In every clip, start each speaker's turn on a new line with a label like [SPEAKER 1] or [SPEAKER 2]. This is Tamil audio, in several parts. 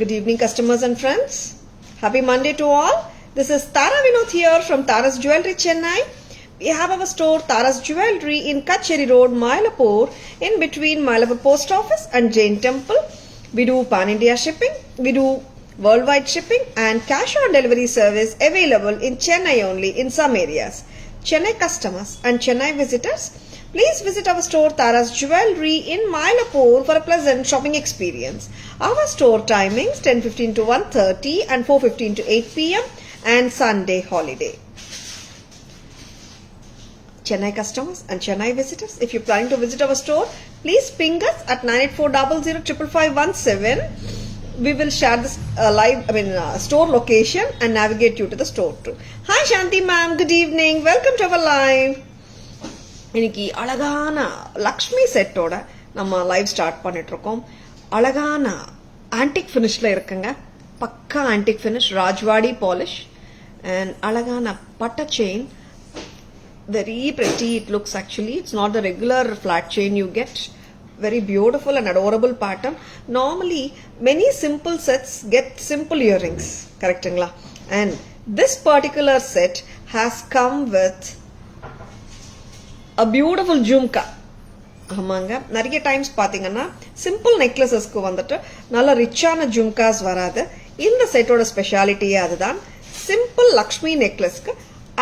[SPEAKER 1] Good evening, customers and friends. Happy Monday to all. This is Tara Vinod here from Tara's Jewelry, Chennai. We have our store Tara's Jewelry in Kacheri Road, Mylapore, in between Mylapore Post Office and Jain Temple. We do pan-India shipping. We do worldwide shipping and cash on delivery service available in Chennai only in some areas. Chennai customers and Chennai visitors, please visit our store Tara's Jewelry in Mylapore for a pleasant shopping experience. Our store timings 10:15 to 1:30 and 4:15 to 8 p.m. and Sunday holiday. Chennai customers and Chennai visitors, if you're planning to visit our store, please ping us at 9840055517. We will share this store location and navigate you to the store too. Hi Shanti ma'am, good evening. Welcome to our live. இன்னைக்கு அழகான லக்ஷ்மி செட்டோட நம்ம லைவ் ஸ்டார்ட் பண்ணிட்டு இருக்கோம். அழகான ஆன்டிக் ஃபினிஷ்ல இருக்குங்க. பக்கா antique finish, Rajwadi polish and அழகான பட்ட chain. Very pretty it looks actually. It's not the regular flat chain you get. Very beautiful and adorable pattern. Normally many simple sets get simple earrings, correctங்களா? And this particular set has come with a beautiful jhumka. ஆமாங்க, நிறைய டைம்ஸ் பாத்தீங்கன்னா சிம்பிள் நெக்லஸஸ்க்கு வந்துட்டு நல்ல ரிச்சான ஜும்காஸ் வராது. இந்த செட்டோட ஸ்பெஷாலிட்டியே அதுதான். சிம்பிள் லக்ஷ்மி நெக்லஸ்க்கு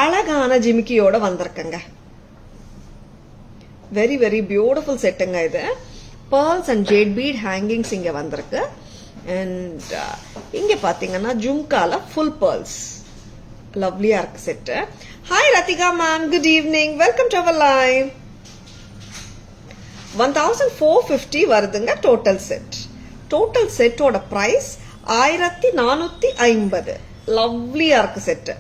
[SPEAKER 1] அழகான ஜிமிக்கியோட வந்திருக்குங்க. வெரி வெரி பியூட்டிஃபுல் செட்டுங்க இது. pearls and jade bead hangings இங்க வந்திருக்கு. அண்ட் இங்க பாத்தீங்கன்னா ஜும்கால ஃபுல் pearls. லவ்லியா இருக்கு set. Hi Rathika ma'am, good evening. Welcome to our live. 1450 வருதுங்க டோட்டல் செட். டோட்டல் செட்டோட பிரைஸ் 1450. லவ்லியா இருக்கு செட்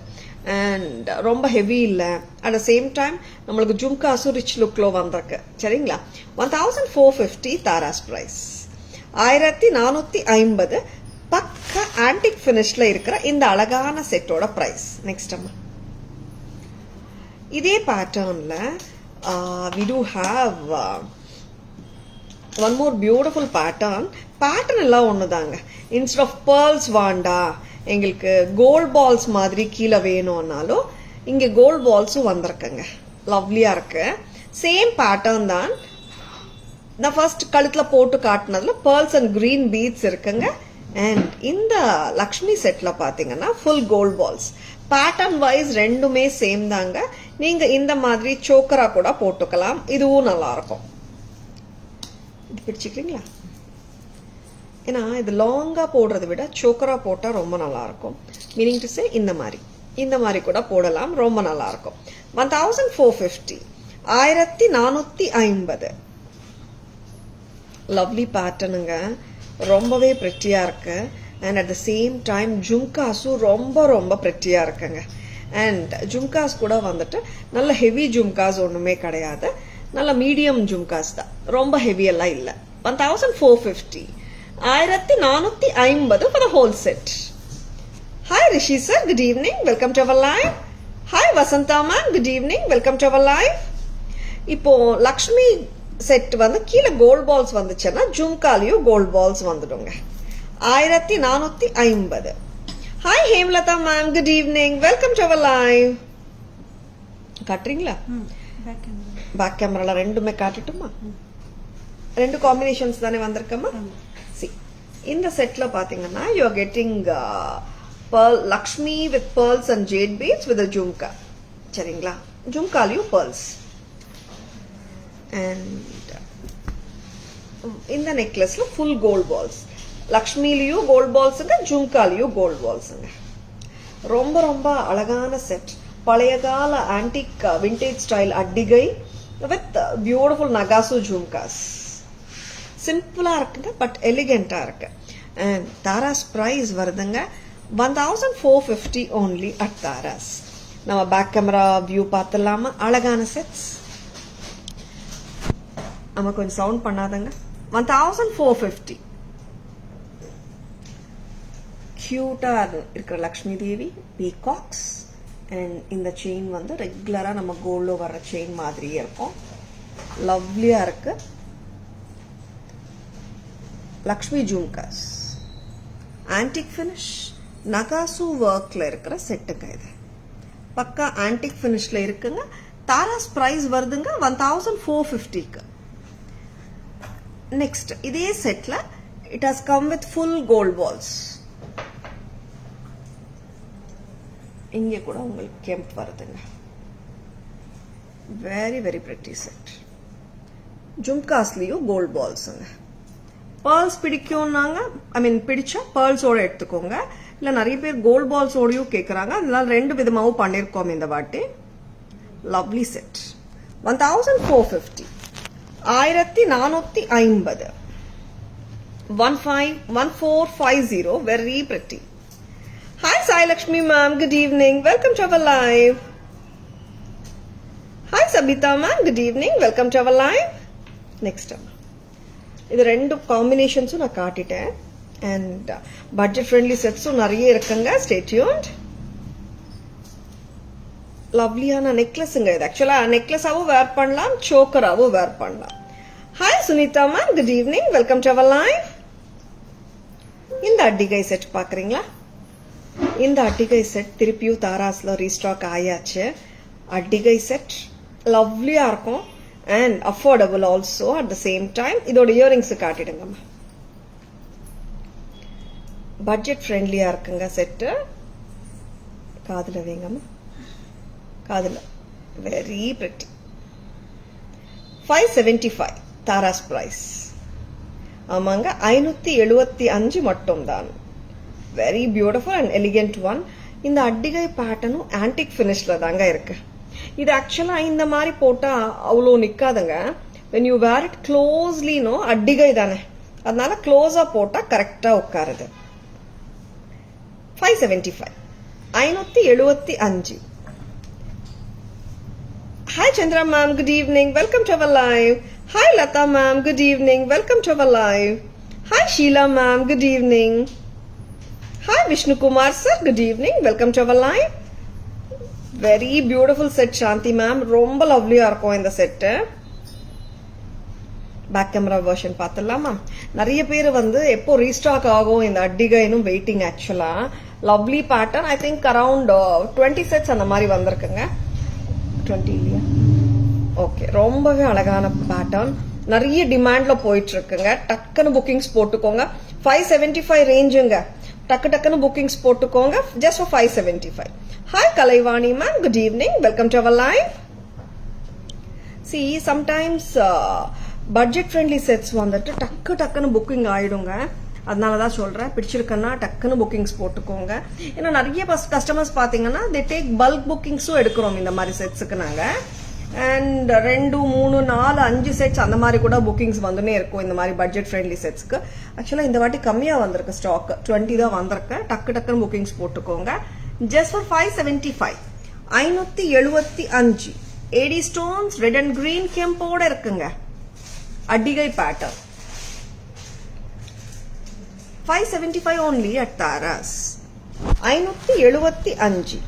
[SPEAKER 1] அண்ட் ரொம்ப ஹெவி இல்ல. அட் த சேம் டைம் நம்மளுக்கு ஜும்காஸும் ரிச் லுக்ல வந்திருக்கு. சரிங்களா? 1450 தாராஸ் பிரைஸ். 1450 பக்க ஆன்டிக் பினிஷ்ல இருக்கிற இந்த அழகான செட்டோட பிரைஸ். நெக்ஸ்ட் அம்மா, இதே பேட்டர்ன்ல we do have one more beautiful pattern. Pattern எல்லாம் ஒண்ணுதாங்க. இன்ஸ்டெட் ஆஃப் pearls வாண்டா, எங்களுக்கு கோல்ட் பால்ஸ் மாதிரி கீழே வேணும்னாலும் இங்க கோல்ட் பால்ஸும் வந்திருக்குங்க. லவ்லியா இருக்கு. சேம் பேட்டர்ன் தான். நான் ஃபர்ஸ்ட் கழுத்துல போட்டு காட்டினதுல pearls and green beads இருக்குங்க. அண்ட் இந்த லக்ஷ்மி செட்ல பாத்தீங்கன்னா full gold balls. Pattern wise ரெண்டுமே சேம் தாங்க. நீங்க இந்த மாதிரி சோக்கரா கூட போட்டுக்கலாம். இதுவும் நல்லா இருக்கும். இது பிடிச்சிக்கிறீங்களா? ஏன்னா இது லாங்கா போடுறதை விட சோக்கரா போட்டா ரொம்ப நல்லா இருக்கும். மீனிங் டு சே இந்த மாதிரி கூட போடலாம். ரொம்ப நல்லா இருக்கும். 1450. 1450. லவ்லி பேட்டர்னுங்க. ரொம்பவே பிரிட்டியா இருக்கு. And at the same time ஜும்காஸும் ரொம்ப ரொம்ப பிரிட்டியா இருக்குங்க. அண்ட் ஜும்காஸ் கூட வந்துட்டு நல்ல ஹெவி ஜும்காஸ் ஒண்ணுமே கிடையாது. நல்ல மீடியம் ஜும்காஸ் தான். ரொம்ப ஹெவி எல்லாம் இல்ல. 1450. 1450 for the whole set. Hi Rishi sir, good evening. Welcome to our live. Hi Vasantha ma'am, good evening. Welcome to our live. இப்போ லக்ஷ்மி செட் வந்து கீழே கோல்ட் பால்ஸ் வந்துச்சுன்னா ஜும்காலையும் கோல்ட் பால்ஸ் வந்துடுங்க. 1450. Hi Hemlata ma'am, good evening. Welcome to our live. காட்டுறீங்களா? பேக் கேமரால ரெண்டுமே காட்டட்டுமா? ரெண்டு காம்பினேஷன்ஸ் தானே வந்திருக்கமா? இந்த செட்ல பாத்தீங்கன்னா you are getting Lakshmi with pearls and jade beads with a jhumka. சரிங்களா? ஜும்காலையும் pearls. அண்ட் இந்த நெக்லஸ்ல ஃபுல் கோல்ட் பால்ஸ். லக்ஷ்மிலையும் கோல்ட் பால்ஸுங்க, ஜும்காலையும் கோல்ட் பால்ஸுங்க. ரொம்ப ரொம்ப அழகான செட். பழைய கால ஆன்டிக் விண்டேஜ் ஸ்டைல் அட்டிகை வித் பியூட்டிஃபுல் நகாசு ஜும்காஸ். சிம்பிளா இருக்குங்க, பட் எலிகென்டா இருக்கு. அண்ட் தாராஸ் பிரைஸ் வருதுங்க 1450 only at தாராஸ். நம்ம பேக் கேமரா வியூ பார்த்துலாமா? அழகான செட்ஸ். நம்ம கொஞ்சம் சவுண்ட் பண்ணாதங்க. 1450. கியூட்டா இருக்கிற லக்ஷ்மி தேவி, பீகாக்ஸ். அண்ட் இந்த செயின் வந்து ரெகுலரா நம்ம கோல்ட்ல வர்ற செயின் மாதிரியே இருக்கும். லவ்லியா இருக்கு. லக்ஷ்மி ஜும்காஸ். ஆன்டிக் ஃபினிஷ் நகாசு ஒர்க்ல இருக்கிற செட்டுங்க. இது பக்கா ஆன்டிக் ஃபினிஷ்ல இருக்குங்க. தாராஸ் பிரைஸ் வருதுங்க 1450க்கு. நெக்ஸ்ட் இதே செட்ல it has come with full gold balls. இங்கே கூட உங்களுக்கு கெம்ப் வருதுங்க. Very very pretty set. ஜும்காஸ்லயும் கோல்ட் பால்ஸுங்க. பேர்ல்ஸ் பிடிக்கும்னாங்க, பிடிச்சா பேர்ல்ஸோட எடுத்துக்கோங்க. இல்ல நிறைய பேர் கோல்ட் பால்ஸோடயும் கேட்கறாங்க. அதனால 2 விதமாவும் பண்ணிருக்கோம் இந்த வாட்டி. Lovely set 1450. 1450. 1450. Very pretty. Hi Sai Lakshmi ma'am, good evening. Welcome to our live. Hi Sabita ma'am, good evening. Welcome to our live. Next time. இது 2 காம்பினேஷன்ஸும் நான் காட்டிட்டேன். அண்ட் பட்ஜெட் ஃப்ரெண்ட்லி செட்ஸும் நிறைய இருக்குங்க. Stay tuned. லவ்லியான நெக்லஸுங்க. இது ஆக்சுவலா நெக்லஸாவும் வேர் பண்ணலாம், சோக்கராவும் வேர் பண்ணலாம். Hi Sunita ma'am, good evening. Welcome to our live. இந்த அட்டிகை செட் பாக்குறீங்களா? இந்த அட்டிகை செட் திருப்பியும் தாராஸ்ல ரீஸ்டாக் ஆயாச்சு. அட்டிகை செட் லவ்லியா இருக்கும் and affordable also at the same time. இதோட இயரிங்ஸ் காட்டிடுங்கம்மா. பட்ஜெட் ஃப்ரெண்ட்லியா இருக்குங்க செட்டு. காதுல வைங்கம்மா, காதுல. Very pretty. 575 தாராஸ் பிரைஸ். ஆமாங்க, 575 மட்டும் தான். Very beautiful and elegant one. இந்த அட்டிகை பேட்டர்னும் ஆன்டிக் பினிஷ்ல தாங்க இருக்கு. இது ஆக்சுவலா இந்த மாதிரி போட்டா அவ்வளோ நிக்காதுங்க. when you wear it closely, no, அட்டிகை தானே, அதனால க்ளோஸா போட்டா கரெக்டா உட்காருது. 575. 575. Hi Chandra ma'am, good evening. Welcome to our live. Hi Lata ma'am, good evening. Welcome to our live. Hi Sheila ma'am, good evening. Hi Vishnu Kumar sir, good evening. Welcome to our live. Very beautiful set Shanti ma'am. ரொம்ப லவ்லியா இருக்கும் இந்த செட். பேக் கேமரா வெர்ஷன் பார்த்தலாமா? நிறைய பேர் எப்போ ரீஸ்டாக் ஆகும் இந்த அட்டிகைனும் வெயிட்டிங். ஆக்சுவலா lovely pattern. I think around 20 sets அந்த மாதிரி வந்திருக்குங்க. 20 இல்லையா? ஓகே, ரொம்பவே அழகான பேட்டர்ன். நிறைய டிமாண்ட்ல போயிட்டு இருக்குங்க. டக்குன்னு புக்கிங்ஸ் போட்டுக்கோங்க. 575 ரேஞ்சுங்க. டக்கு டக்குன்னு புக்கிங்ஸ் போட்டுக்கோங்க. Just for 575. Hi Kalaivani ma'am, good evening. Welcome to our live. See sometimes budget friendly sets டக்கு டக்குன்னு புக்கிங் ஆயிடுங்க. அதனாலதான் சொல்றேன், பிடிச்சிருக்கன்னா டக்குன்னு புக்கிங்ஸ் போட்டுக்கோங்க. ஏன்னா நிறைய கஸ்டமர்ஸ் பாத்தீங்கன்னா தே டேக் பல்க் புக்கிங்ஸும் எடுக்கிறோம் இந்த மாதிரி செட்ஸுக்கு நாங்க. அண்ட் 2, 3, 4, 5 செட்ஸ் அந்த மாதிரி கூட புக்கிங்ஸ் வந்துனே இருக்கும் இந்த மாதிரி பட்ஜெட் ஃப்ரெண்ட்லி செட்ஸ்க்கு. ஆக்சுவலா இந்த வாட்டி கம்மியா வந்திருக்கு ஸ்டாக். 20 தான் வந்திருக்கு. டக்கு டக்குன்னு புக்கிங்ஸ் போட்டுக்கோங்க. Just for 575. 575. AD stones red and green கெம்போட இருக்குங்க. அடிகை pattern. 575 only at Taras. 575.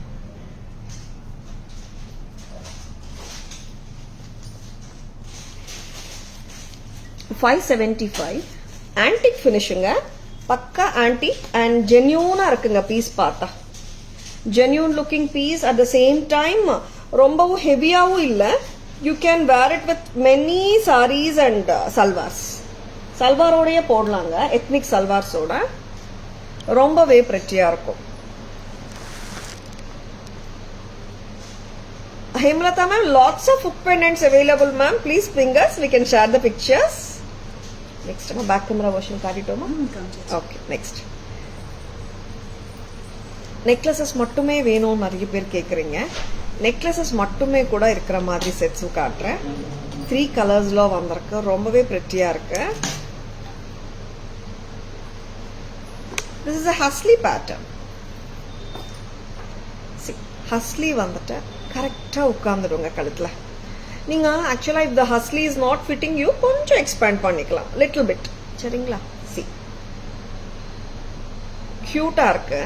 [SPEAKER 1] $575. Antique ஃபினிஷுங்க. பக்கா ஆன்டிக் அண்ட் ஜென்யூனா இருக்குங்க. பீஸ் பார்த்தா genuine looking piece. At the same time ரொம்பவும் ஹெவியாவும் இல்ல. You can wear it with many saris and salwars. சல்வாரோடய போடலாங்க. எத்னிக் சல்வார்ஸோட ரொம்பவே பிரிட்டியா இருக்கும். Hemlata ma'am, lots of hook pendants available ma'am. Please bring us. We can share the pictures. Next நம்ம back camera version காட்டிட்டோமா? Okay, next. Necklaces மட்டுமே வேணும் நிறைய பேர் கேக்குறீங்க. நெக்லஸஸ் மட்டுமே கூட இருக்கிற மாதிரி செட்ஸும் காட்டுறேன். 3 கலர்ஸ்ல வந்திருக்கு. ரொம்பவே பிரிட்டியா இருக்கு. This is a Hasli pattern. See, Hasli கரெக்டா உட்கார்ந்துடுங்க கழுத்துல. நீங்க ஆக்சுவலா if the Hasli is not fitting you கொஞ்சம் எக்ஸ்பேண்ட் பண்ணிக்கலாம் little bit. சரிங்களா? See, கியூட்டா இருக்கு.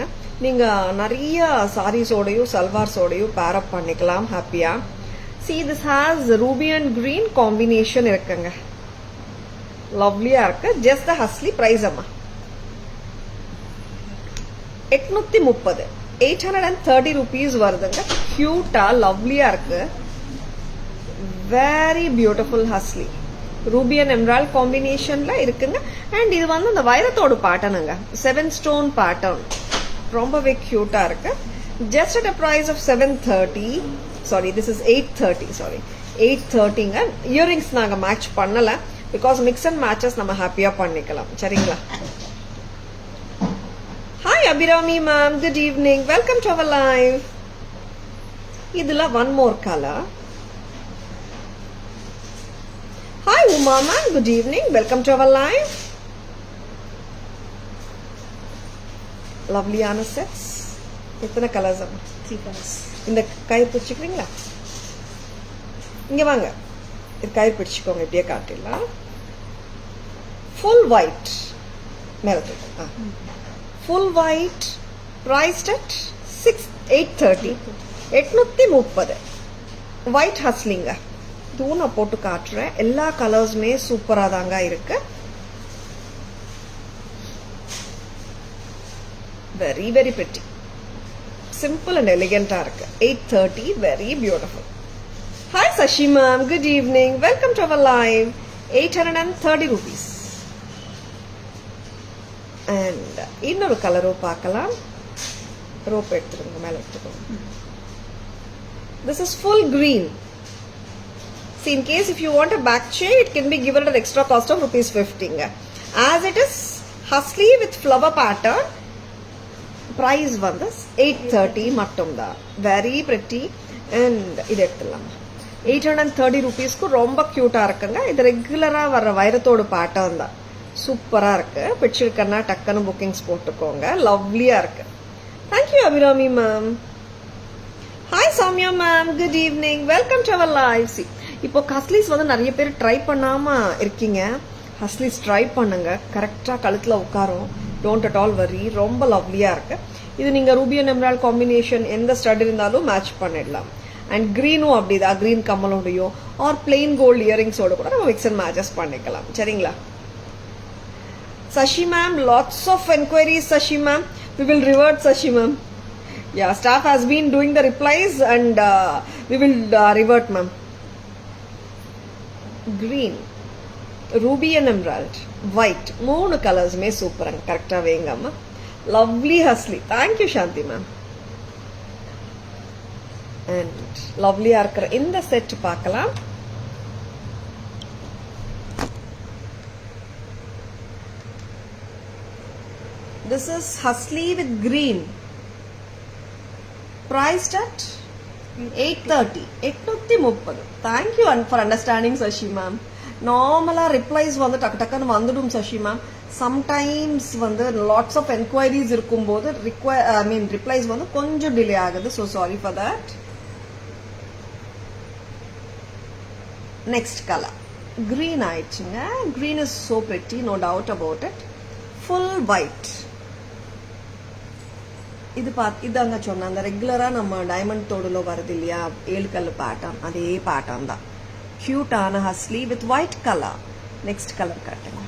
[SPEAKER 1] நீங்க நிறைய சாரீஸோடயும் சல்வார்ஸோடயும் பேர் அப் பண்ணிக்கலாம் ஹாப்பியா. See, this has ruby and green combination இருக்குங்க. லவ்லியா இருக்கு. just the Hasli price அம்மா. 830 830 rupees வருதுங்க. கியூட்டா லவ்லியா இருக்கு. Very beautiful hasli. Ruby and emerald காம்பினேஷன்ல இருக்குங்க. அண்ட் இது வந்து அந்த வைரத்தோட பேட்டர்னுங்க. 7 ஸ்டோன் பேட்டர்ன். ரொம்பவே கியூட்டா இருக்கு. Just at a price of 730. Sorry, this is 830. Sorry, 830ங்க. இயரிங்ஸ் நாங்க மேட்ச் பண்ணல பிகாஸ் மிக்ஸ் அண்ட் மேட்சஸ் நம்ம ஹாப்பியா பண்ணிக்கலாம். சரிங்களா? Hi Abirami ma'am, good evening, welcome to our live. இதுல one more colour. Hi Uma ma'am, good evening, welcome to our live. லவ்லியான செட்ஸ். எத்தனை கலர்ஸ்?
[SPEAKER 2] 3 கலர்ஸ்.
[SPEAKER 1] இந்த கயிறு பிடிச்சிக்கிறீங்களா? இங்க வாங்க, இது கயிறு பிடிச்சிக்கோங்க. இப்படியே காட்டிடலாம். ஃபுல் ஒயிட் மேல full white. Priced at 830. 830 white ஹஸ்லிங்க. இதுவும் நான் போட்டு காட்டுறேன். எல்லா கலர்ஸுமே சூப்பரா தாங்க இருக்கு. Very very pretty. Simple and எலிகண்டா இருக்கு. 830, very beautiful. Hi Sashi ma'am, good evening, welcome to our live. 830 rupees. And இன்னொரு கலரும் பார்க்கலாம். ரோப் எடுத்துருங்க, மேல எடுத்துக்கோங்க. This is full green. See, in case if you want a back chain, it can be given at an extra cost of ₹50. As it is husly with flower pattern, price வந்து 830 மட்டும் தான். Very pretty. அண்ட் இது எடுத்துடலாம். 830 rupeesக்கு ரொம்ப கியூட்டா இருக்குங்க. இது ரெகுலரா வர்ற வைரத்தோட பேட்டர்ன் தான். சூப்பரா இருக்கு. பிடிச்சிருக்கன்னா டக்குன்னு புக்கிங்ஸ் போட்டுக்கோங்க. லவ்லியா இருக்கு. Thank you Abirami ma'am. Hi Soumya ma'am, good evening, welcome to our live. See, இப்போ ஹஸ்லிஸ் வந்து நிறைய பேர் ட்ரை பண்ணாம இருக்கீங்க. ஹஸ்லிஸ் ட்ரை பண்ணுங்க. கரெக்டா கழுத்துல உட்காரும். டோன்ட் அட் ஆல் வரி. ரொம்ப லவ்லியா இருக்கு. இது நீங்க ரூபி அண்ட் எம்ரால்ட் காம்பினேஷன் எந்த ஸ்டட் இருந்தாலும் மேட்ச் பண்ணிடலாம். அண்ட் கிரீனும் அப்படிதான். கிரீன் கம்மலோடையோ ஆர் பிளெயின் கோல்டு இயரிங்ஸோட கூட நம்ம மிக்ஸ் அண்ட் மேட்சஸ் பண்ணிக்கலாம். சரிங்களா? Sashi ma'am, lots of enquiries, Sashi ma'am. We will revert, Sashi ma'am. Yeah, staff has been doing the replies and we will revert, ma'am. Green, ruby and emerald, white. மூணு கலர்ஸுமே சூப்பராங்க. கரெக்டா வேங்கம்மா. Lovely hasli. Thank you Shanti ma'am. And லவ்லியா இருக்கிற இந்த செட் பார்க்கலாம். This is husly with green. Priced at 830. 830. Thank you for understanding, Sashi ma'am. Normally replies வந்து டக்கு டக்குன்னு வந்துடும் Sashi ma'am. Sometimes வந்து lots of enquiries இருக்கும்போது replies வந்து கொஞ்சம் டிலே ஆகுது. So sorry for that. Next color. Green ஆயிடுச்சுங்க. Green is so pretty, no doubt about it. Full white. இது இதாங்க சொன்ன அந்த ரெகுலரா நம்ம டைமண்ட் தோடுல வருது இல்லையா, 7 கல்லு பேட்டர்ன், அதே பேட்டர்ன் தான். கியூட்டான hasli with white colour. Next colour காட்டுங்க.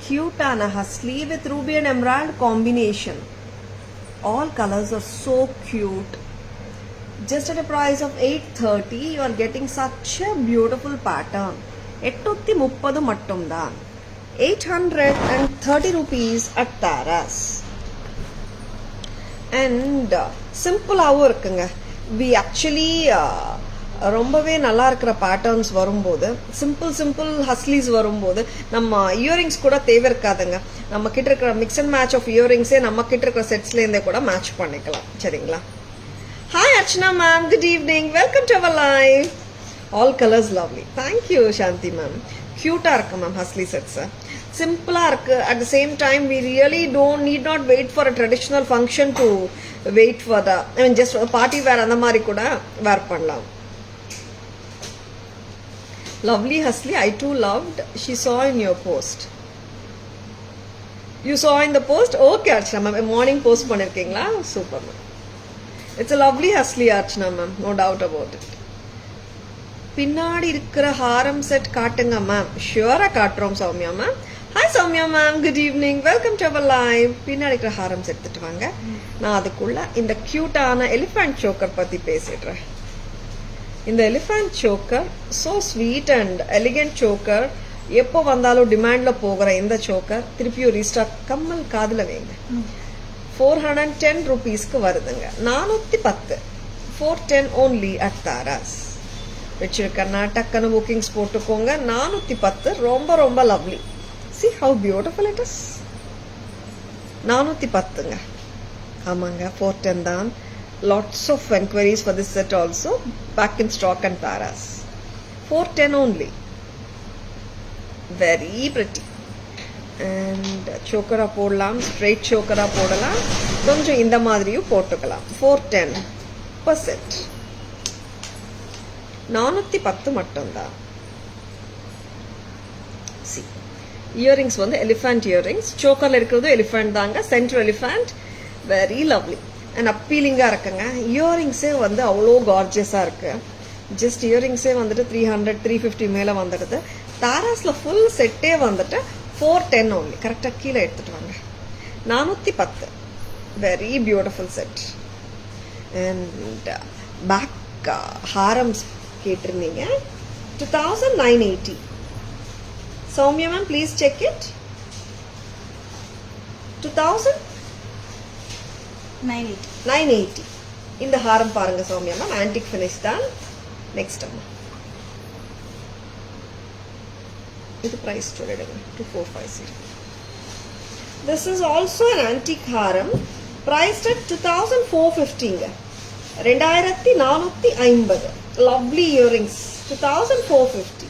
[SPEAKER 1] கியூட்டான hasli with ruby and emerald combination. All colours are so cute. Just at a price of 830, you are getting such a beautiful pattern. 830 மட்டும் தான். 830 rupees at Taras. And சிம்பிளாகவும் இருக்குங்க. வி ஆக்சுவலி ரொம்பவே நல்லா இருக்கிற பேட்டர்ன்ஸ் வரும்போது, சிம்பிள் ஹஸ்லீஸ் வரும்போது நம்ம இயரிங்ஸ் கூட தேவை இருக்காதுங்க. நம்ம கிட்ட இருக்கிற மிக்ஸ் அண்ட் மேட்ச் ஆஃப் இயரிங்ஸே நம்ம கிட்ட இருக்கிற செட்ஸ்லேருந்தே கூட மேட்ச் பண்ணிக்கலாம். சரிங்களா? Hi Archana ma'am, good evening, welcome to our live. All colours lovely. Thank you Shanti ma'am. கியூட்டா இருக்கு மேம் ஹஸ்லி செட்ஸ். சிம்பிளா இருக்கு. At the same time we really need not wait for a traditional function to wait for the just party where அந்த மாதிரி கூட வேர் பண்ணலாம். Lovely Husly, I too loved. She saw in your post. You saw in the post? Okay, Archana ma'am. Morning post பண்ணிருக்கீங்களா? Super ma'am. It's a lovely Husly, Archana ma'am. No doubt about it. பின்னாடி இருக்கிற ஹாரம் செட் காட்டுங்க மேம். ஷியூரா காட்டுறோம் Soumya ma'am. Hi Soumya ma'am, good evening, welcome to our live. பின்னாடி இருக்கிற ஹாரம்ஸ் எடுத்துட்டு வாங்க. நான் அதுக்குள்ள இந்த கியூட்டான எலிஃபண்ட் சோக்கர் பத்தி பேசிடுறேன். இந்த elephant choker so sweet and elegant choker. எப்போ வந்தாலும் டிமாண்ட்ல போகிற இந்த சோக்கர் திருப்பியும் ரீஸ்டாக். கம்மல் காதுல வைங்க. 410 rupeesக்கு வருதுங்க. 410, 410 only at Taras. வச்சிருக்கேன்னா டக்குன்னு புக்கிங்ஸ் போட்டுக்கோங்க. 410 ரொம்ப ரொம்ப lovely. See how beautiful it is. 410ங்க. ஆமாங்க, 410 தான். Lots of enquiries for this set also. Back in stock and Taras. 410 only. Very pretty. And chokera போடலாம், straight chokera போடலாம், கொஞ்சம் இந்த மாதிரியும் போட்டுக்கலாம். 410%. 410 மட்டும்தான். See, இயரிங்ஸ் வந்து எலிஃபண்ட் இயரிங்ஸ். சோக்கர்ல இருக்கிறது எலிஃபண்ட் தாங்க, centre elephant. Very lovely and அப்பீலிங்கா இருக்குங்க. இயரிங்ஸே வந்து அவ்வளோ கார்ஜியஸா இருக்கு. ஜஸ்ட் இயரிங்ஸே வந்துட்டு 300, 350 மேல வந்துடுது. தாராஸ்ல ஃபுல் செட்டே வந்துட்டு 410 only. கரெக்டா கீழே எடுத்துட்டு வாங்க. 410. Very beautiful set. And back harams கேட்டிருந்தீங்க. 2980. Soumya ma'am please check it. 2980. இந்த ஹாரம் பாருங்க சௌமியா மேம், ஆன்டிக் ஃபினிஷ் தான். நெக்ஸ்ட் அம்மா, இது பிரைஸ் சொல்லிடுங்க. 2450. This is also an antique haram priced at 2450ங்க. 2450. Lovely earrings. 2450.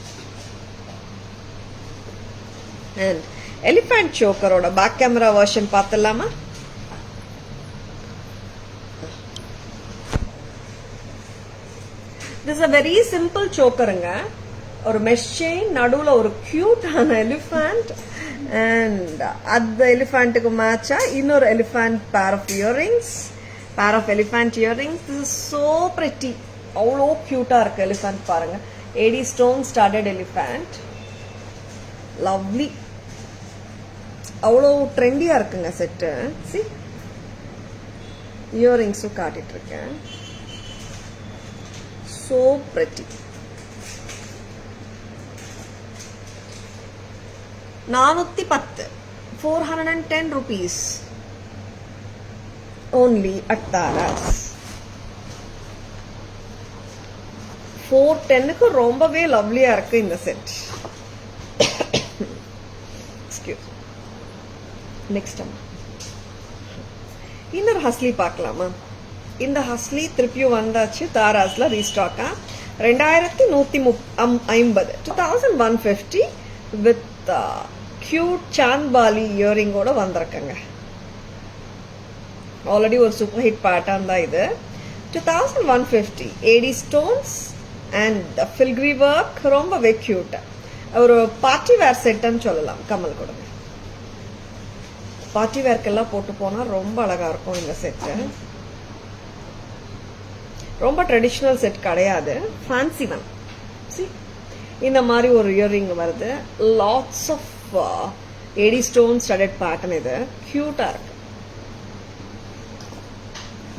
[SPEAKER 1] And elephant choker ஓட back camera version பார்த்தலாமா? This is a very simple chokerங்க. ஒரு மெஷ் செயின், நடுவுல ஒரு கியூட்டான எலிஃபண்ட், அண்ட் அந்த எலிஃபண்ட்டுக்கு மேட்சா இன்னொரு elephant pair of earrings. This is so pretty. அவ்வளோ கியூட்டா இருக்கு எலிஃபண்ட் பாருங்க. 80 stone studded எலிஃபண்ட். லவ்லி. அவ்வளோ ட்ரெண்டியா இருக்குங்க செட்டு. சி, இயரிங்ஸும் காட்டிட்டு இருக்கேன். So pretty. 410, 410 rupees only at Taras. 410க்கு ரொம்பவே லவ்லியா இருக்கு இந்த செட். எக்ஸ்கியூஸ். நெக்ஸ்ட் இன்னொரு ஹஸ்லி பார்க்கலாமா? இந்த ஹஸ்லி திருப்பியும் வந்தாச்சு தாராஸ்ல ரீஸ்டாக்கா. 2150, 2150 வித் கியூட் சாந்த்பாலி இயரிங்கோட வந்திருக்கங்க. ஆல்ரெடி ஒரு சூப்பர் ஹிட் பேட்டர்ன் தான் இது. 2150, 80 ஸ்டோன்ஸ் அண்ட் ஃபில்கிரி ஒர்க். ரொம்பவே கியூட். ஒரு பார்ட்டி வேர் செட்னு சொல்லலாம். கமல் கொடுங்க. பார்ட்டி வேர்க்கெல்லாம் போட்டு போனா ரொம்ப அழகா இருக்கும் இந்த செட்டு. ரொம்ப ட்ரெடிஷ்னல் செட் கிடையாது, ஃபேன்சி தான். இந்த மாதிரி ஒரு இயரிங் வருது. Lots of 80 stone studded pattern. இது கியூட்டா இருக்கு.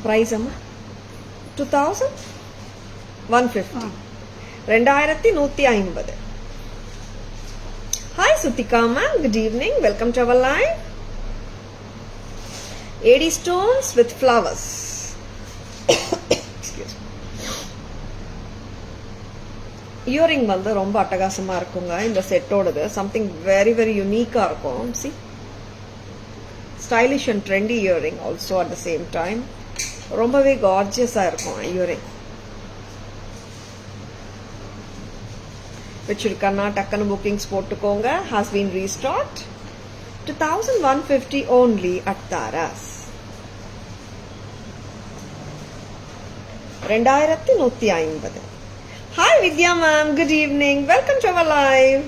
[SPEAKER 1] பிரைஸ் அம்மா 2150. 2150. Hi Suthika ma'am, good evening, welcome to our live. 80 stones with flowers. Earring வந்து ரொம்ப அட்டகாசமா இருக்குங்க இந்த செட்டோடது. சம்திங் வெரி வெரி யூனிக்கா இருக்கும். See, stylish and trendy earring also at the same time. ரொம்பவே கார்ஜியஸா இருக்கும் இயரிங். வச்சிருக்கா டக்குன்னு புக்கிங்ஸ் போட்டுக்கோங்க. Has been restocked. 2150 only at Taras. 2150. Hi Vidya ma'am, good evening, welcome to our live.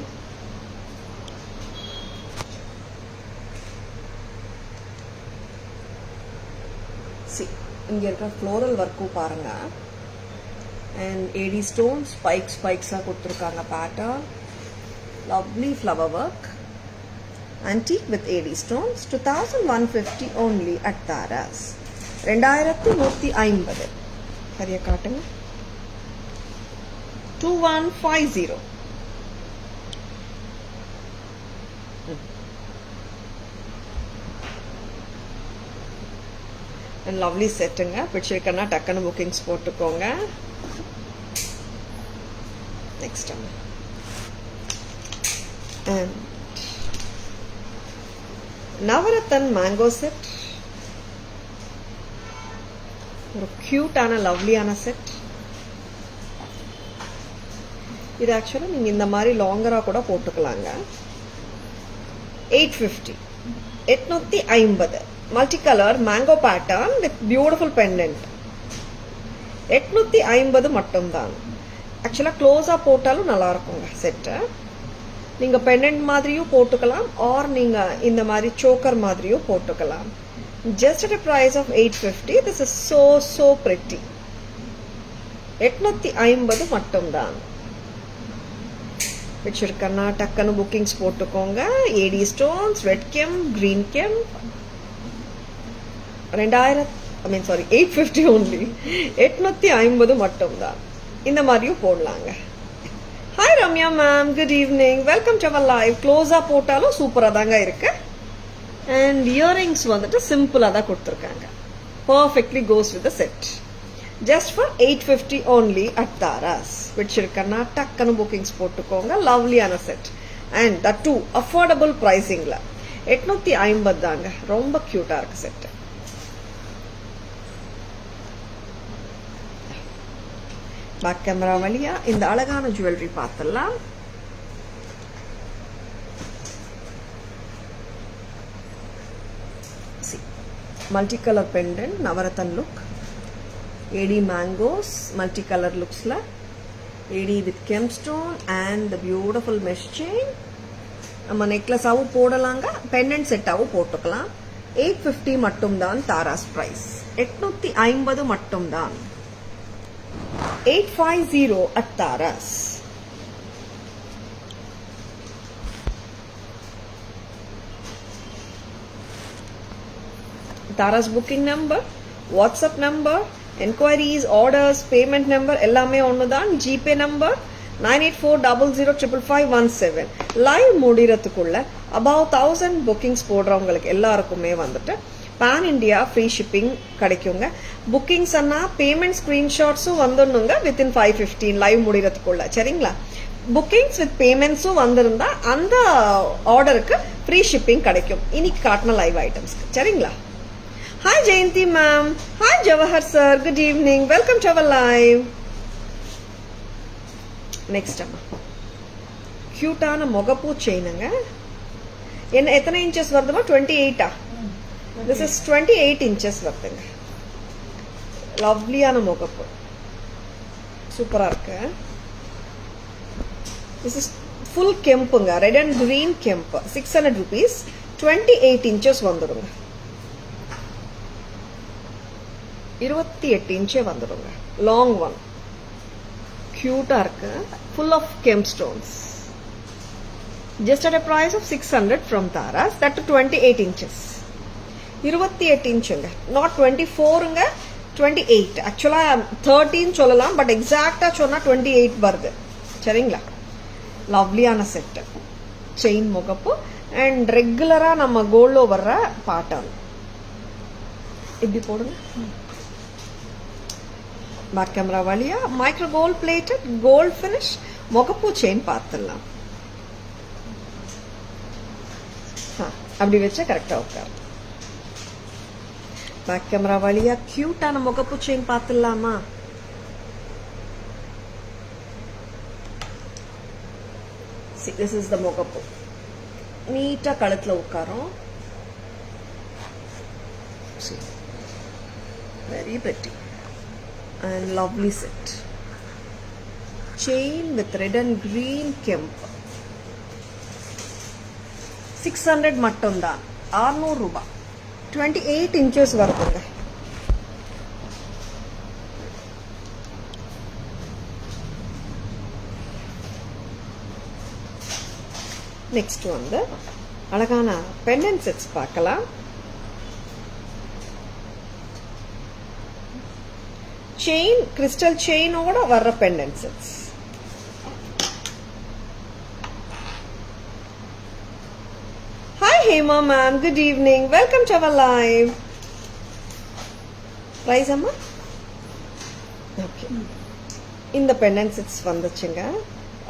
[SPEAKER 1] See, இங்க இருக்க floral work பாருங்க. And 80 stones, spikes கொடுத்திருக்காங்க pattern. Lovely flower work. antique with AD stones, 2150 only at Taras. 2150 சரியா காட்டுங்க. 2150. and lovely செட்டுங்க. பிடிச்சிருக்கனா டக்குன்னு புக்கிங்ஸ் போட்டுக்கோங்க. next time and navratan mango set, ஒரு கியூட்டான லவ்லியான செட். இது ஆக்சுவலா நீங்க இந்த மாதிரி லாங்கரா கூட போட்டுக்கலாங்க. 850 850 multi colour mango pattern with beautiful pendant. 850 மட்டும்தான். ஆக்சுவலா க்ளோஸா போட்டாலும் நல்லா இருக்குங்க செட்டு. நீங்க பெண்டன்ட் மாதிரியும் போட்டுக்கலாம், ஆர் நீங்க இந்த மாதிரி சோக்கர் மாதிரியும் போட்டுக்கலாம். Just at a price of 850. this is so pretty. 850 மட்டும்தான். வச்சிருக்கனா டக்குன்னு புக்கிங்ஸ் போட்டுக்கோங்க. AD stones, red gem, green gem. 850 only. 850 மட்டும்தான். இந்த மாதிரியும் போடலாங்க. Hi Ramya ma'am, good evening, welcome to our live. க்ளோஸா போட்டாலும் சூப்பரா தாங்க இருக்கு. அண்ட் இயரிங்ஸ் வந்துட்டு சிம்பிளா தான் கொடுத்துருக்காங்க. Perfectly goes with the set. Just for 850 only at Taras. பிடிச்சிருக்கனா டக்குன்னு புக்கிங்ஸ் போட்டுக்கோங்க. லவ்லியான set and that too affordable பிரைசிங்ல. 850 தாங்க. ரொம்ப கியூட்டா இருக்கு செட். பேக் கேமரா வழியா இந்த அழகான ஜுவல்லரி பார்த்துடலாம். Multi colour pendant, navratan look, AD mangoes, multi colour லுக்ஸ்ல AD with gemstone and the beautiful mesh chain. நம்ம நெக்லஸாவும் போடலாங்க, பெண்டன்ட் செட்டாவும் போட்டுக்கலாம். 850 மட்டும்தான் தாராஸ் பிரைஸ். 850 மட்டும்தான். 850 at Taras. Taras booking number, WhatsApp number, enquiries, orders, payment number எல்லாமே ஒண்ணுதான். GPay number 9840055517. லைவ் முடிறதுக்குள்ள about 1000 bookings போடுறவங்களுக்கு எல்லாருக்குமே வந்துட்டு பேன் இண்டியா ஃப்ரீ ஷிப்பிங் கிடைக்குங்க. புக்கிங்ஸ் அண்ணா பேமெண்ட் ஸ்கிரீன்ஷாட்ஸும் வந்துடணுங்க வித்தின் 5:15 லைவ் முடிகிறதுக்குள்ள. சரிங்களா? புக்கிங்ஸ் வித் பேமெண்ட்ஸும் வந்திருந்தா அந்த ஆர்டருக்கு ஃப்ரீ ஷிப்பிங் கிடைக்கும் இன்னைக்கு காட்டின லைவ் ஐட்டம்ஸ்க்கு. சரிங்களா? Hi Jayanthi ma'am, hi Jawahar sir, good evening, welcome to our live. Next அம்மா கியூட்டான முகப்பூ செயினுங்க. என்ன எத்தனை இன்ச்சஸ் வருதுமா? 28. This is 28 inches வருதுங்க. லவ்லியான முகப்பு, சூப்பரா இருக்கு. This is full கெம்புங்க, red and green kemp. 600 rupees. 28 inches வந்துடுங்க. 28 inch வந்துடுங்க. லாங் ஒன், கியூட்டா இருக்கு. Full of kemp stones. Just at a price of 600 from Taras. That to 28 inches. 28 இன்ச்சுங்க, not 24ங்க, 28. ஆக்சுவலா 13 சொல்லலாம், பட் எக்ஸாக்டா சொன்னா 28 வருது. சரிங்களா? லவ்லியான செட், செயின் முகப்பு அண்ட் ரெகுலரா நம்ம கோல்ட்ல வர்ற பேட்டர்ன். இப்படி போடுங்க. பேக் கேமரா வழியா micro gold plated gold finish முகப்பு செயின் பார்த்துடலாம். அப்படி வச்சா கரெக்டா உட்காரு. பேக் கேமரா வழியா கியூட்டான முகப்பு செயின் பார்த்துடலாமா? திஸ் இஸ் த முகப்பு. நீட்டா கழுத்துல உட்காரும். Very pretty and lovely set. Chain with red and green kemp. 600 மட்டும்தான். 600 ரூபாய். 28 inches வருதுங்க. நெக்ஸ்ட் வந்து அழகான பெண்டன்ட் செட்ஸ் பார்க்கலாம். செயின், கிறிஸ்டல் செயினோட வர்ற pendant sets. Hi Hema ma'am, good evening. Welcome to our live. Price amma? Okay. இந்த பெண்டன்ட் செட்ஸ் வந்துச்சுங்க.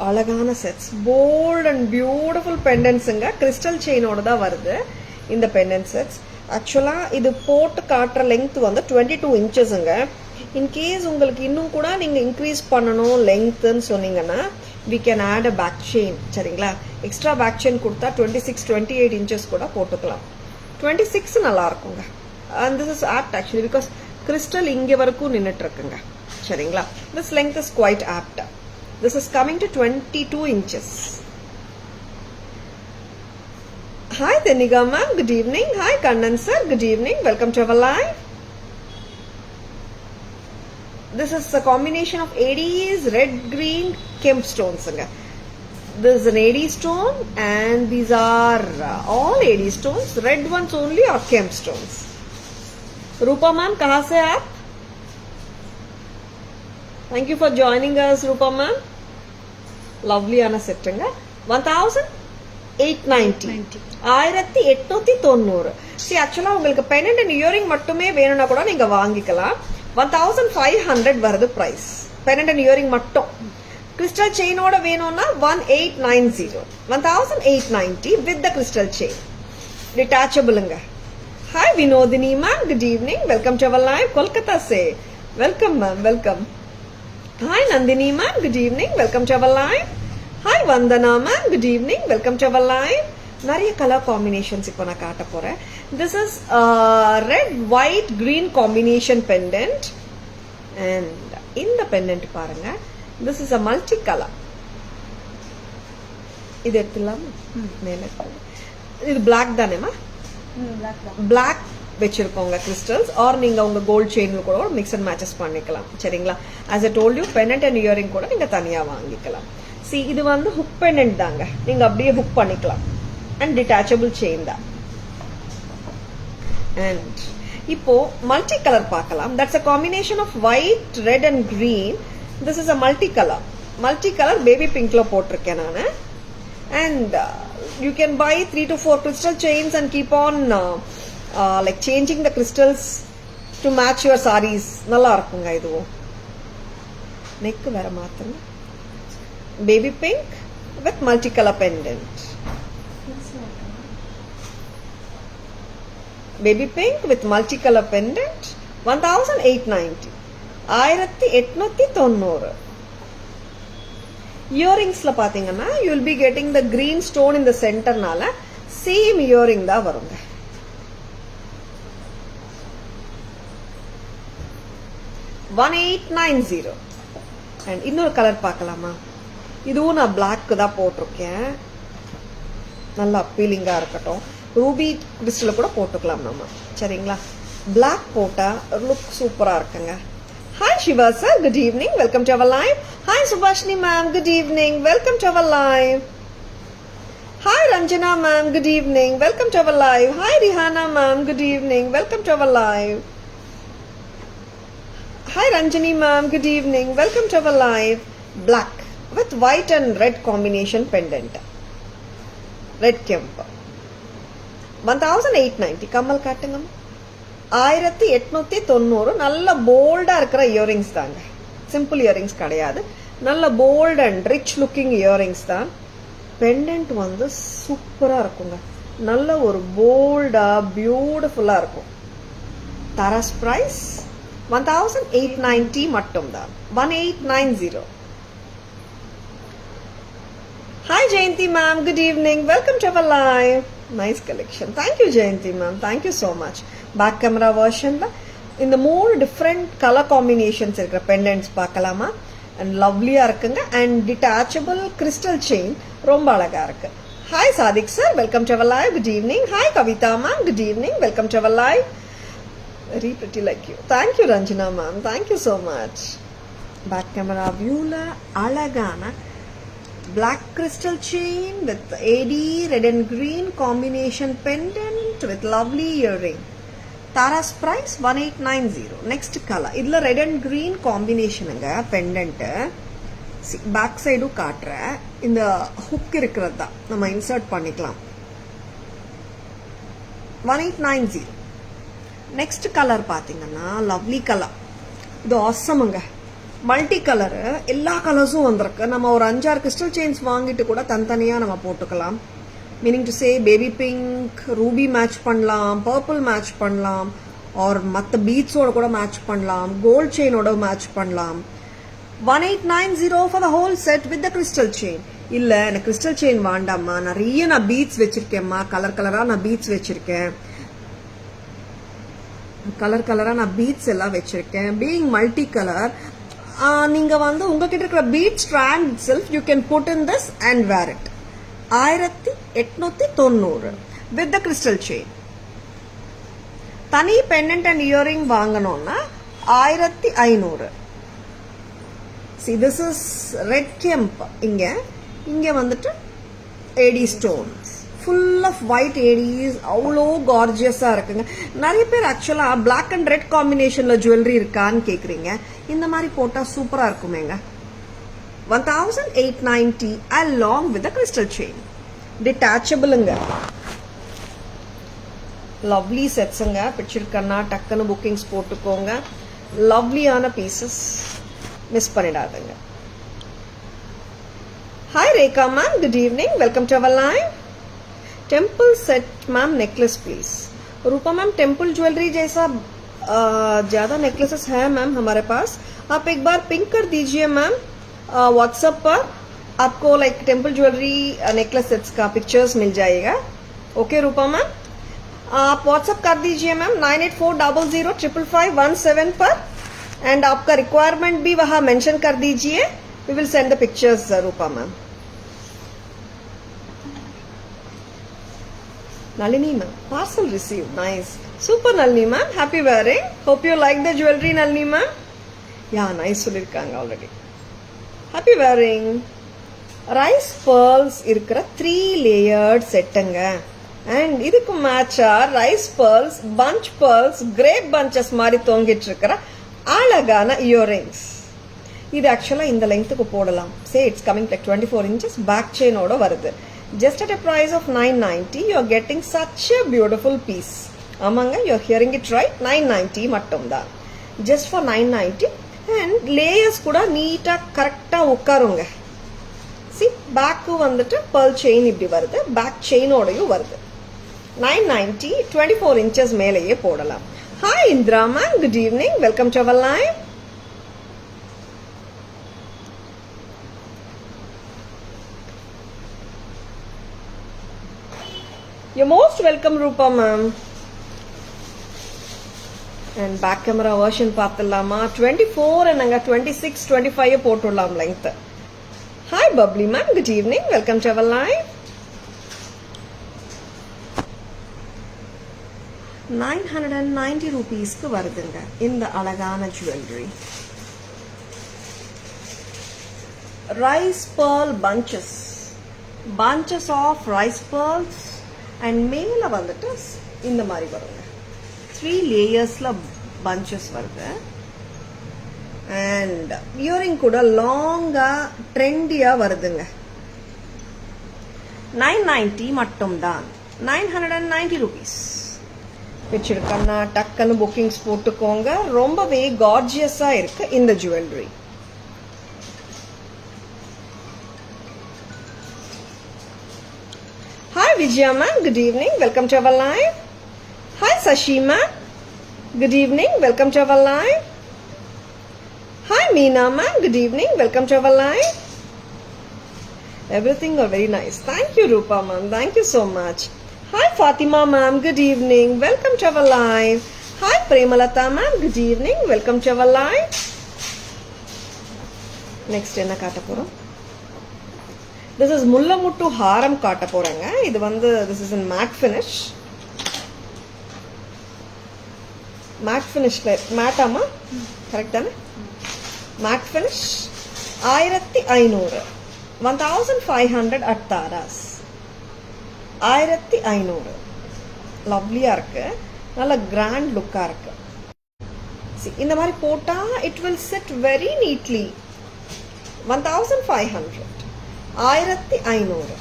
[SPEAKER 1] அழகான செட்ஸ், போல்ட் அண்ட் பியூட்டிஃபுல் பெண்டன்ட்ஸுங்க. கிறிஸ்டல் செயினோட தான் வருது இந்த பெண்டன்ட் செட்ஸ். ஆக்சுவலா இது போட்டு காட்டுற லெங்த் வந்து 22 இன்ச்சஸுங்க. இன்கேஸ் உங்களுக்கு இன்னும் கூட நீங்க இன்க்ரீஸ் பண்ணணும் லெங்க்த்ன்னு சொன்னீங்கன்னா we can add a back chain. சரிங்களா, எக்ஸ்ட்ரா பேக் செயின் கொடுத்தா 26-28 இன்ச்சஸ் கூட போட்டுக்கலாம். 26 நல்லா இருக்குங்க. and this is apt actually because crystal இங்க வரைக்கும் நின்னுட்டு இருக்குங்க. சரிங்களா, this length is quite apt. This is coming to 22 inches. Hi Deniga ma'am, good evening. Hi Kannan sir, good evening. Welcome to our live. This is a combination of ADs, red, green, kemp stones. This is an AD stone and these are all AD stones. Red ones only are kemp stones. Rupa ma'am, kahan se aap? Thank you for joining us, Rupa ma'am. Lovely ana settinga. 1890. 1890. See, actually உங்களுக்கு pendant and earring மட்டுமே வேணும்னா கூட நீங்க வாங்கிக்கலாம். 1500 வருது பிரைஸ். pendant and earring மட்டும். crystal chain ஓட வேணும்னா 1890. 1890 with the crystal chain. detachableங்க. Hi Vinodini ma'am, good evening. Welcome to our live. Kolkata se. Welcome ma'am, welcome. Hi Nandini ma'am, good evening. Welcome to our live. Hi Vandana ma'am, good evening. Welcome to our live. நிறைய கலர் காம்பினேஷன்ஸ் இப்போ நான் காட்ட போறேன். This is red white green combination pendant. And இந்த பெண்டன்ட் பாருங்க, this is a multi colour. இது எடுத்துலாமா? இது பிளாக் தானேமா? பிளாக் வச்சிருக்கோங்க கிறிஸ்டல்ஸ். ஆர் நீங்க உங்க கோல்ட் செயின்ல கூட மிக்ஸ் அண்ட் மேட்சஸ் பண்ணிக்கலாம். சரிங்களா, as I told you pendant and earring கூட நீங்க தனியா வாங்கிக்கலாம். சி, இது வந்து ஹுக் பெண்டன்ட் தாங்க. நீங்க அப்படியே ஹுக் பண்ணிக்கலாம். and detachable chain தான். and இப்போ multi color பார்க்கலாம். that's a combination of white, red and green. this is a multi color baby pink ல போட்டிருக்கேன் நானு. and you can buy 3 to 4 crystal chains and keep on like changing the crystals to match your sarees. நல்லா இருக்குங்க இதுவும். neck வேற மாத்தணும். baby pink with multicolor pendant. baby pink with multicolor pendant 1890. 1890. earrings la பாத்தீங்கன்னா you will be getting the green stone in the center நால same earring தான் வருங்க. $1890. and இன்னொரு கலர் பார்க்கலாமா? இதுவும் நான் black தான் போட்டிருக்கேன். நல்லா அப்பீலிங்கா இருக்கட்டும். ரூபி கிறிஸ்டல கூட போட்டுக்கலாம் நம்ம. சரிங்களா, பிளாக் போட்டா லுக் சூப்பரா இருக்குங்க. Hi Siva sir, good evening. Welcome to our live. Hi Subhashini ma'am, good evening. Welcome to our live. Hi Ranjana ma'am, good evening. Welcome to our live. Hi Rihana ma'am, good evening. Welcome to our live. Hi Ranjani ma'am, good evening. Welcome to our live. Black with white and red combination pendant. Red kemp. 1890. கம்மல் காட்டுங்க. 1890. நல்ல போல்டா இருக்கிற இயரிங்ஸ் தாங்க. சிம்பிள் இயரிங்ஸ் கிடையாது. நல்ல bold and rich looking earrings தான். பெண்டன்ட் வந்து சூப்பரா இருக்குங்க. நல்ல ஒரு போல்டா பியூட்டிஃபுல்லா இருக்கும். தரஸ் பிரைஸ் 1890 மட்டும் தான். 1890. Hi Jayanti ma'am, good evening. Welcome to our live. Nice collection. Thank you Jayanti ma'am. Thank you so much. Back camera version la இந்த 3 different color combinations இருக்கிற pendants பார்க்கலாமா? and lovely ஆ இருக்குங்க. and detachable crystal chain ரொம்ப அழகா இருக்கு. Hi Sadik sir, welcome to our live. Good evening. Hi Kavita ma'am, good evening. Welcome to our live. Very pretty like you. Thank you Ranjana ma'am. Thank you so much. Back camera view la அழகான black crystal chain with AD red and green combination pendant with lovely earring. Tara's price 1890. Next color. Idla red and green combination anga pendant. Back side காட்டுற இந்த ஹுக் இருக்கிறது தான் நம்ம இன்சர்ட் பண்ணிக்கலாம். 1890. நெக்ஸ்ட் கலர் பாத்தீங்கன்னா லவ்லி கலர். இது ஆசம்ங்க. மல்டி கலரு எல்லா கலர்ஸும் வந்திருக்கு. நம்ம ஒரு 5-6 கிறிஸ்டல் செயின்ஸ் வாங்கிட்டு கூட தனித்தனியா நம்ம போட்டுக்கலாம். Meaning to say baby pink Ruby match பண்ணலாம், பர்பிள் மேட்ச் பண்ணலாம், ஆர் மற்ற பீட்ஸோட கூட மேட்ச் பண்ணலாம், கோல்ட் செயினோட மேட்ச் பண்ணலாம். 1890 for the whole set with the crystal chain. இல்ல எனக்கு கிறிஸ்டல் செயின் வேண்டாம்மா, நிறைய நான் பீட்ஸ் வச்சிருக்கேன்மா, கலர் கலரா நான் பீட்ஸ் வச்சிருக்கேன், கலர் கலரா நான் பீட்ஸ் எல்லாம் வச்சிருக்கேன், பீயிங் மல்டி கலர், நீங்க வந்து உங்ககிட்ட இருக்கிற bead strand itself you can put in this and wear it. 1890 with the crystal chain. தனி pendant and earring வாங்கணும்னா 1500. See, this is red kemp. இங்க வந்துட்டு AD stones. Full of white ADs. அவ்வளோ கார்ஜியஸா இருக்குங்க. நிறைய பேர் ஆக்சுவலா பிளாக் அண்ட் ரெட் காம்பினேஷன்ல ஜுவல்லரி இருக்கான்னு கேக்குறீங்க. இந்த மாதிரி போட்டா சூப்பரா இருக்குமேங்க. 1890 along with the crystal chain. Detachable-ங்க. Lovely sets-ங்க. பிடிச்சிருக்கன்னா டக்குன்னு புக்கிங்ஸ் போட்டுக்கோங்க. லவ்லியான பீசஸ் மிஸ் பண்ணிடாதீங்க. Hi Rekha ma'am, good evening. Welcome to our line. Temple set ma'am necklace please. Rupa ma'am temple jewellery जैसा ज्यादा नेकलेसेस है मैम हमारे पास. आप एक बार पिंक कर दीजिए मैम व्हाट्सएप पर. आपको like temple jewellery necklace sets का पिक्चर्स मिल जाएगा. ओके रूपा मैम, आप व्हाट्सएप कर दीजिए मैम 9840055517 पर. एंड आपका रिक्वायरमेंट भी वहां मेंशन कर दीजिए. We will send the pictures Rupa ma'am. Nalini ma'am, parcel received. Nice. Super Nalini ma'am. Happy wearing. Hope you like the jewelry Nalini ma'am. Yeah, nice சொல்லிருக்காங்க already. Happy wearing. Rice pearls இருக்கிற 3 layered செட்டுங்க. And இதுக்கு மேட்சா rice pearls, bunch pearls, grape bunches மாதிரி தொங்கிட்டு இருக்கிற அழகான earrings. இது ஆக்சுவலா இந்த லெங்க்த்துக்கு போடலாம். Say it's coming like 24 inches back chain ஓட வருது. Just at a price of 990, you are getting such a beautiful piece. Amanga, you are hearing it right. 990 mattum da. Just for 990, and layers kuda neata correcta ukkarunga. See, back ku vandittu pearl chain ibdi varudhu, back chain odayum varudhu. 990, 24 inches melaye podalam. Hi Indra ma'am, good evening. Welcome to our line. You're most welcome Rupa ma'am. And back camera version பார்த்தலாமா? 24 and 26 25 போட்டுடலாம் length. Hi Bubbly ma'am, good evening. Welcome to our live. 990 rupeesக்கு வருதுங்க இந்த அழகான jewelry. Rice pearl bunches. Bunches of rice pearls. And மேல வந்துட்டு இந்த மாதிரி வருங்க. 3 லேயர்ஸ்ல bunches வருது. And earring கூட லாங்கா ட்ரெண்டியா வருதுங்க. 990 மட்டும் தான். 990 rupees. பிடிச்சிருக்கன்னா டக்குன்னு புக்கிங்ஸ் போட்டுக்கோங்க. ரொம்பவே கார்ஜியஸா இருக்கு இந்த jewellery. Hi Vijaya ma'am, good evening. Welcome to our live. Hi Sashi ma'am, good evening. Welcome to our live. Hi Meena ma'am, good evening. Welcome to our live. Everything are very nice. Thank you Rupa ma'am. Thank you so much. Hi Fatima ma'am, good evening. Welcome to our live. Hi Premalata ma'am, good evening. Welcome to our live. Next என்ன காட்ட போறோம்? This is முல்லமுட்டு ஹாரம் காட்ட போறேங்க. இது வந்து this is in matte finish. Matte finish matte ஆமா? கரெக்ட் தானே? Matte finish 1500. 1500 at Taras. 1500. லவ்லியா இருக்கு, நல்ல கிராண்ட் லுக்கா இருக்கு. இந்த மாதிரி போட்டா it will sit very neatly. 1500. 1500.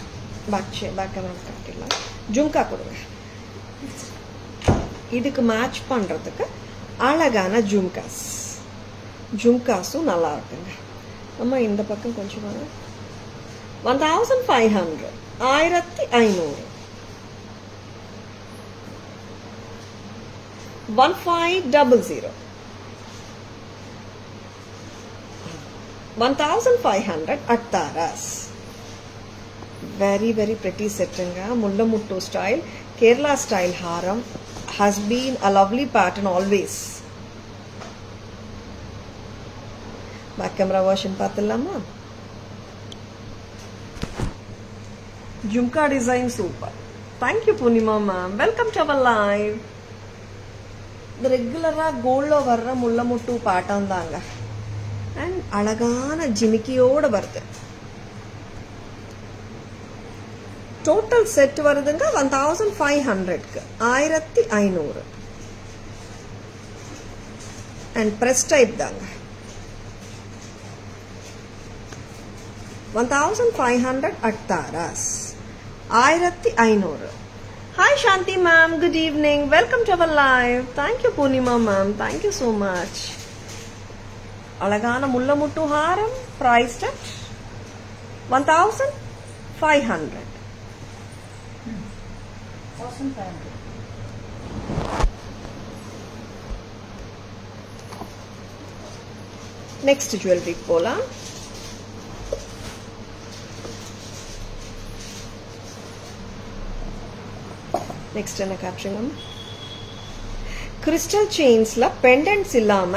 [SPEAKER 1] Back camera காட்டிடலாம். ஜும்கா கொடுங்க. இதுக்கு மேட்ச் பண்றதுக்கு அழகான ஜும்காஸும் நல்லா இருக்குங்க. நம்ம இந்த பக்கம் கொஞ்சம் 1500. 1500. 1500. 1500 at Taras. Very very pretty settinga. Mullamuttu style, Kerala style haram has been a lovely pattern always. Back camera version pathilama. Jhumka design super. Thank you Punima ma'am. Welcome to our live. The regular gold lo varra mullamuttu pattern daanga. And alagana jimikkiyoda varudhu. Total set varudunga 1500 ku 1500. And press type daanga. 1500 at Taras. 1500. Hi Shanti ma'am, good evening. Welcome to our live. Thank you Punima ma'am. Thank you so much. Alagana mullamuttu haram priced at 1500.
[SPEAKER 2] 1500.
[SPEAKER 1] Next jewelry pola. Next என்ன caption crystal chainsல pendants இல்லாம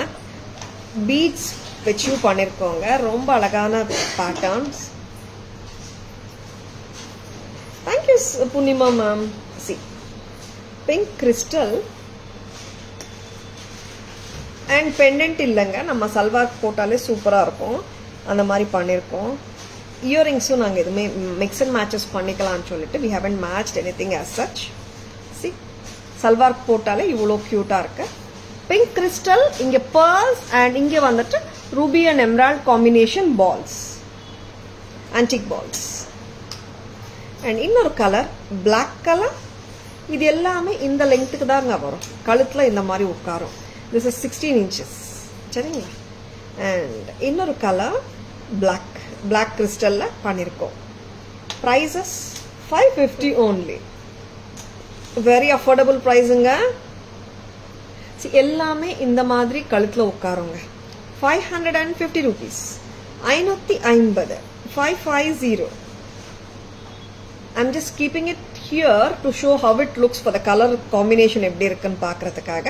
[SPEAKER 1] beads வெச்சு பண்ணிருக்கோங்க. ரொம்ப அழகான patterns. Thank you Punima ma'am. See, pink crystal and pendant இல்லங்க, நம்ம சல்வார் போட்டாலே சூப்பரா இருக்கும். அந்த மாதிரி பண்ணிருக்கோம். இயரிங்ஸும் நாங்கள் எதுவுமே மிக்ஸ் அண்ட் மேட்சஸ் பண்ணிக்கலாம்னு சொல்லிட்டு we haven't matched anything as such. See, salwar போட்டாலே இவ்வளோ க்யூட்டாக இருக்கு. பிங்க் கிறிஸ்டல், இங்கே pearls அண்ட் இங்கே வந்துட்டு ruby and emerald combination balls, antique balls. And இன்னொரு கலர் பிளாக் கலர். இது எல்லாமே இந்த லெங்க்த்துக்கு தாங்க வரும். கழுத்தில் இந்த மாதிரி உட்காரும். This is 16 inches. சரிங்களா? அண்ட் இன்னொரு கலர் பிளாக் கிறிஸ்டல்ல பண்ணியிருக்கோம். Prices 550 only. வெரி அஃபோர்டபுள் ப்ரைஸுங்க. எல்லாமே இந்த மாதிரி கழுத்தில் உட்காருங்க. 550 rupees. 550. 550. I'm just keeping it here to show how it looks for the color combination எப்படி இருக்குன்னு பார்க்கறதுக்காக.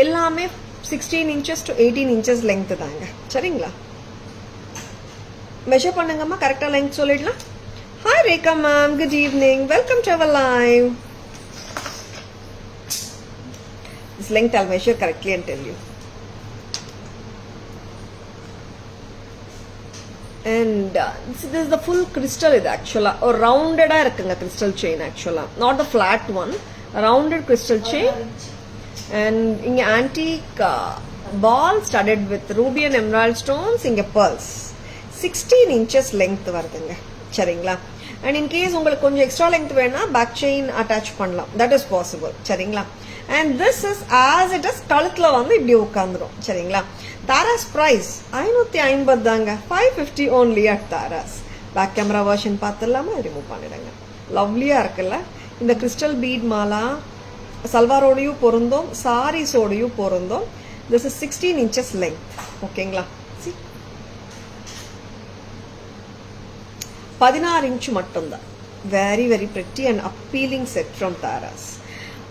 [SPEAKER 1] எல்லாமே 16 inches to 18 inches length தாங்க. சரிங்களா? மெஷர் பண்ணுங்கம்மா, கரெக்டா லெங்த் சொல்லிடலாம். Hi Rekha ma'am, good evening. Welcome to our live. This length I'll measure correctly and tell you. And this is the full crystal. இது ஆக்சுவலா ஒரு ரவுண்டடா இருக்குங்க crystal chain ஆக்சுவலா, not the flat one, a rounded crystal chain. And இங்க antique ball studded with ruby and emerald stones. இங்க pearls. 16 inches length வருதுங்க. சரிங்களா? அண்ட் இன்கேஸ் உங்களுக்கு கொஞ்சம் எக்ஸ்ட்ரா லெங்த் வேணா பேக் செயின் அட்டாச் பண்ணலாம். That is possible. சரிங்களா? And this is as it is கழுத்துல வந்து இப்படி உட்காந்துரும். சரிங்களா? தாராஸ் பிரைஸ் 550 தாங்க. 550 only at Thara's. Back camera version பார்த்துடலாமா? ரிமூவ் பண்ணிடுங்க. லவ்லியா இருக்குல்ல? இந்த கிறிஸ்டல் பீட் மாலா சல்வாரோடையும் பொருந்தும், சாரீஸோடையும் பொருந்தும். This is 16 inches length. ஓகேங்களா? 16 inch மட்டும்தான். Very very pretty and appealing set from Tara's.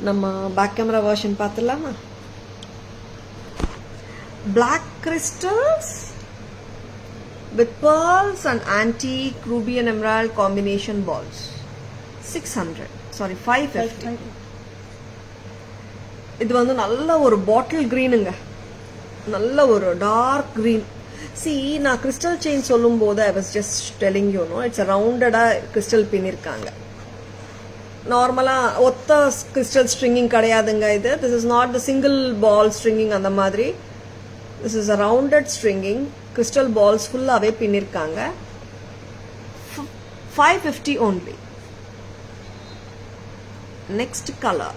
[SPEAKER 1] நம்ம பேக் கேமரா வெர்ஷன் பார்த்துடலாமா? Black crystals with pearls and antique ruby and emerald combination balls. 600. Sorry, 550. இது வந்து நல்ல ஒரு பாட்டில் கிரீனுங்க. நல்ல ஒரு டார்க் கிரீன். சி நான் கிறிஸ்டல் செயின் சொல்லும் போது I was just telling you know it's ரவுண்டடா கிறிஸ்டல் பின் இருக்காங்க. நார்மலா ஒத்த கிறிஸ்டல் ஸ்ட்ரிங்கிங் கிடையாதுங்க இது. This is not the single ball stringing அந்த மாதிரி. This is a rounded stringing. Crystal balls ஃபுல்லாவே பின்னிருக்காங்க. 550 only. Next color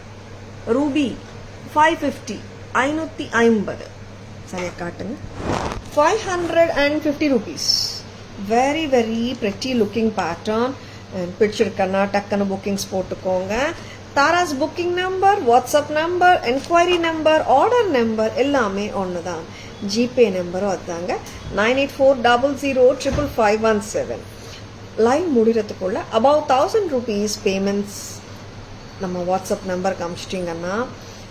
[SPEAKER 1] ruby 550 550 சரியா காட்டுங்க. 550 rupees. Very very pretty looking pattern. பிடிச்சிருக்கனா டக்குன்னு புக்கிங்ஸ் போட்டுக்கோங்க. Taras booking number, WhatsApp number, enquiry number, order number எல்லாமே ஒன்று தான். ஜிபே நம்பரும் அதுதாங்க 9840055517. லைவ் முடிகிறதுக்குள்ள அபவ் 1000 rupees பேமெண்ட்ஸ் நம்ம வாட்ஸ்அப் நம்பர் காமிச்சிட்டிங்கன்னா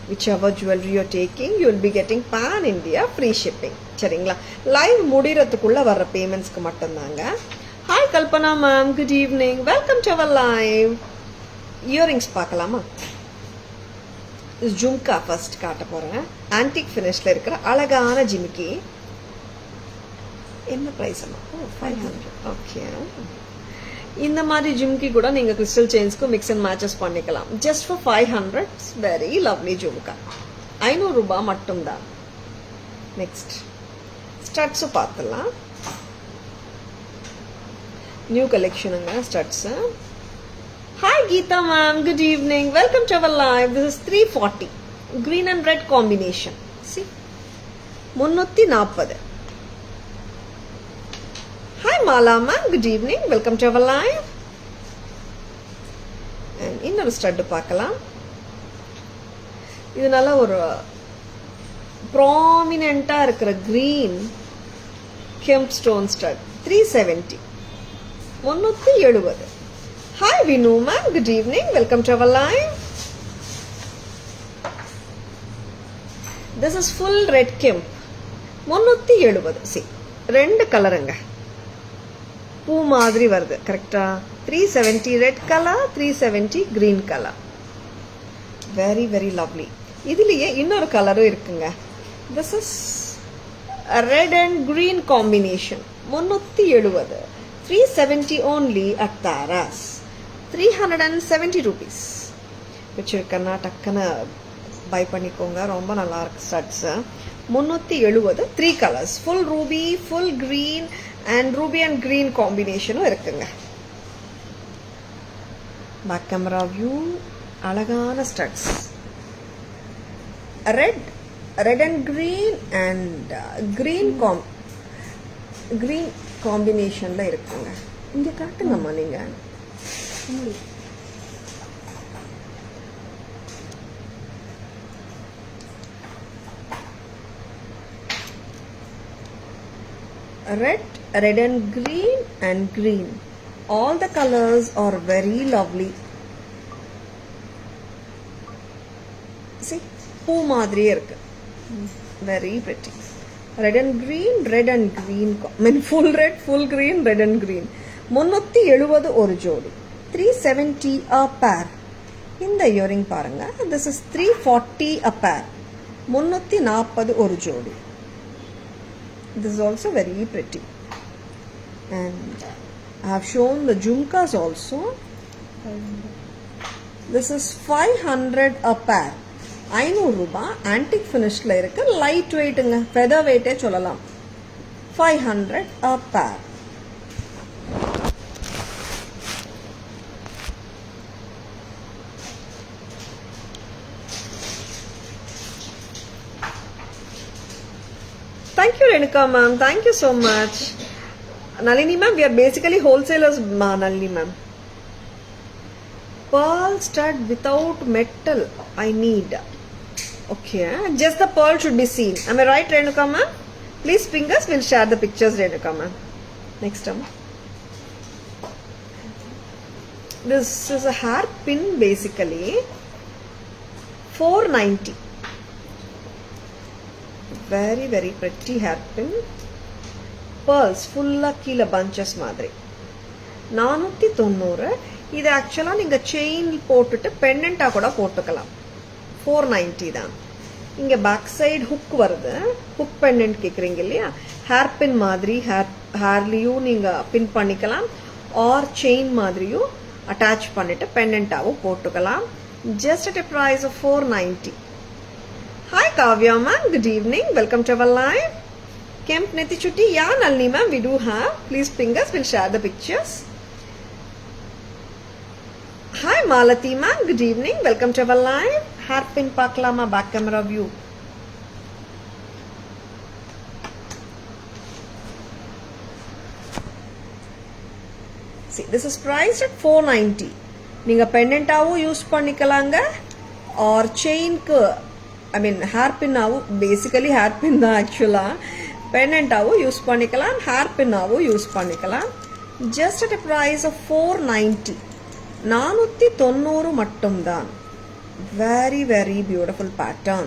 [SPEAKER 1] whichever jewelry you're taking you will be getting pan India free shipping. சரிங்களா? லைவ் முடிகிறதுக்குள்ள வர்ற பேமெண்ட்ஸ்க்கு மட்டும்தாங்க. Hi Kalpana ma'am, good evening, welcome to our live. Earrings பார்க்கலாமா? ஜும்கா ஃபர்ஸ்ட் காட்ட போறேன். ஆன்டிக் ஃபினிஷ்ல இருக்கிற அழகான ஜிமிக்கி. என்ன பிரைஸ் அம்மா? 500. ஓகே. இந்த மாதிரி ஜிம்கி கூட நீங்க கிறிஸ்டல் செயின்ஸ்க்கு மிக்ஸ் அண்ட் மேட்சஸ் பண்ணிக்கலாம். Just for 500. Very lovely jhumka. 500 ரூபாய் மட்டும்தான். நெக்ஸ்ட் ஸ்டட்ஸ் பார்த்துலாம். நியூ கலெக்ஷனுங்க studs. Hi Geetha ma'am, good evening, welcome to our live. This is 340 green and red combination. See 340. Hi Mala ma'am, good evening, welcome to our live. And இன்னொரு ஸ்டட் பார்க்கலாம். இது நல்ல ஒரு ப்ராமினென்ட்டா இருக்கிற green கெம்ப் stone stud. 370. 370. Hi Vinu ma'am, good evening, welcome to our live. This is full red kemp. 370. See ரெண்டு கலருங்க, பூ மாதிரி வருது. கரெக்டா? 370 red colour, 370 green colour. Very very lovely. இதுலயே இன்னொரு கலரும் இருக்குங்க. This is red and green combination. 370. 370 only at Taras. 370 rupees. வச்சிருக்கேன்னா டக்குன்னு பை பண்ணிக்கோங்க. ரொம்ப நல்லா இருக்கு studs. 370. 3 colours, full ruby, full green and ruby and green combinationும் இருக்குங்க. Back camera view. அழகான studs. Red and green and green காம்பினேஷன்ல இருக்குங்க. இங்க காட்டுங்கம்மா நீங்க. red and green. All the colors are very lovely. See, பூ மாதிரியே இருக்கு. Very pretty. Red and green. I mean full red, full green, red and green. 370 ஒரு ஜோடி. 370 a pair. இந்த இயரிங் பாருங்க. This is 340 a pair. 340 ஒரு ஜோடி. This is also very pretty. And I have shown the jhumkas also. This is 500 a pair. 500 ரூபாய். ஆன்டிக் ஃபினிஷ்ல இருக்கு. லைட் வெயிட்டுங்க, ஃபெதர் வெயிட்டே சொல்லலாம். 500 a pair. Thank you Renuka ma'am, thank you so much. Nalini ma'am, we are basically wholesalers. Nalini ma'am, pearl stud without metal I need. Okay, just the pearl should be seen. Am I right Renuka ma'am? Please ping us, we'll share the pictures Renuka ma'am. Next time, this is a hair pin basically. 490. Very very pretty hairpin. Pearls full கீழே bunches மாதிரி. 490. இது ஆக்சுவலா நீங்க செயின் போட்டுட்டு பெண்டன்ட்டா கூட போட்டுக்கலாம். 490 தான். இங்க பேக் சைடு ஹுக் வருது. ஹுக் பெண்டன்ட் கேக்குறீங்க இல்லையா? ஹேர் பின் மாதிரி ஹேர்லேயும் நீங்கள் பின் பண்ணிக்கலாம், ஆர் செயின் மாதிரியும் அட்டாச் பண்ணிட்டு பெண்டன்ட்டாகவும் போட்டுக்கலாம். Just at a price of 490. Hi Kavya ma'am, good evening, welcome to our live. Kemp Neti Chutti, yeah Nalini ma'am, we do have, please ping us, we'll share the pictures. Hi Malati ma'am, good evening, welcome to our live. Hairpin paklama back camera view. See, this is priced at 490. நீங்க பெண்டன்ட்டாவும் யூஸ் பண்ணிக்கலாங்க, ஆர் செயின்க்கு ஐ மீன் ஹேர் பின்னாவும், பேசிக்கலி ஹேர் பின் தான் ஆக்சுவலாக, பெண்டன்ட்டாவும் யூஸ் பண்ணிக்கலாம், ஹேர் பின்னாவும் யூஸ் பண்ணிக்கலாம். Just at a price of 490. 490 மட்டும்தான். Very very beautiful pattern.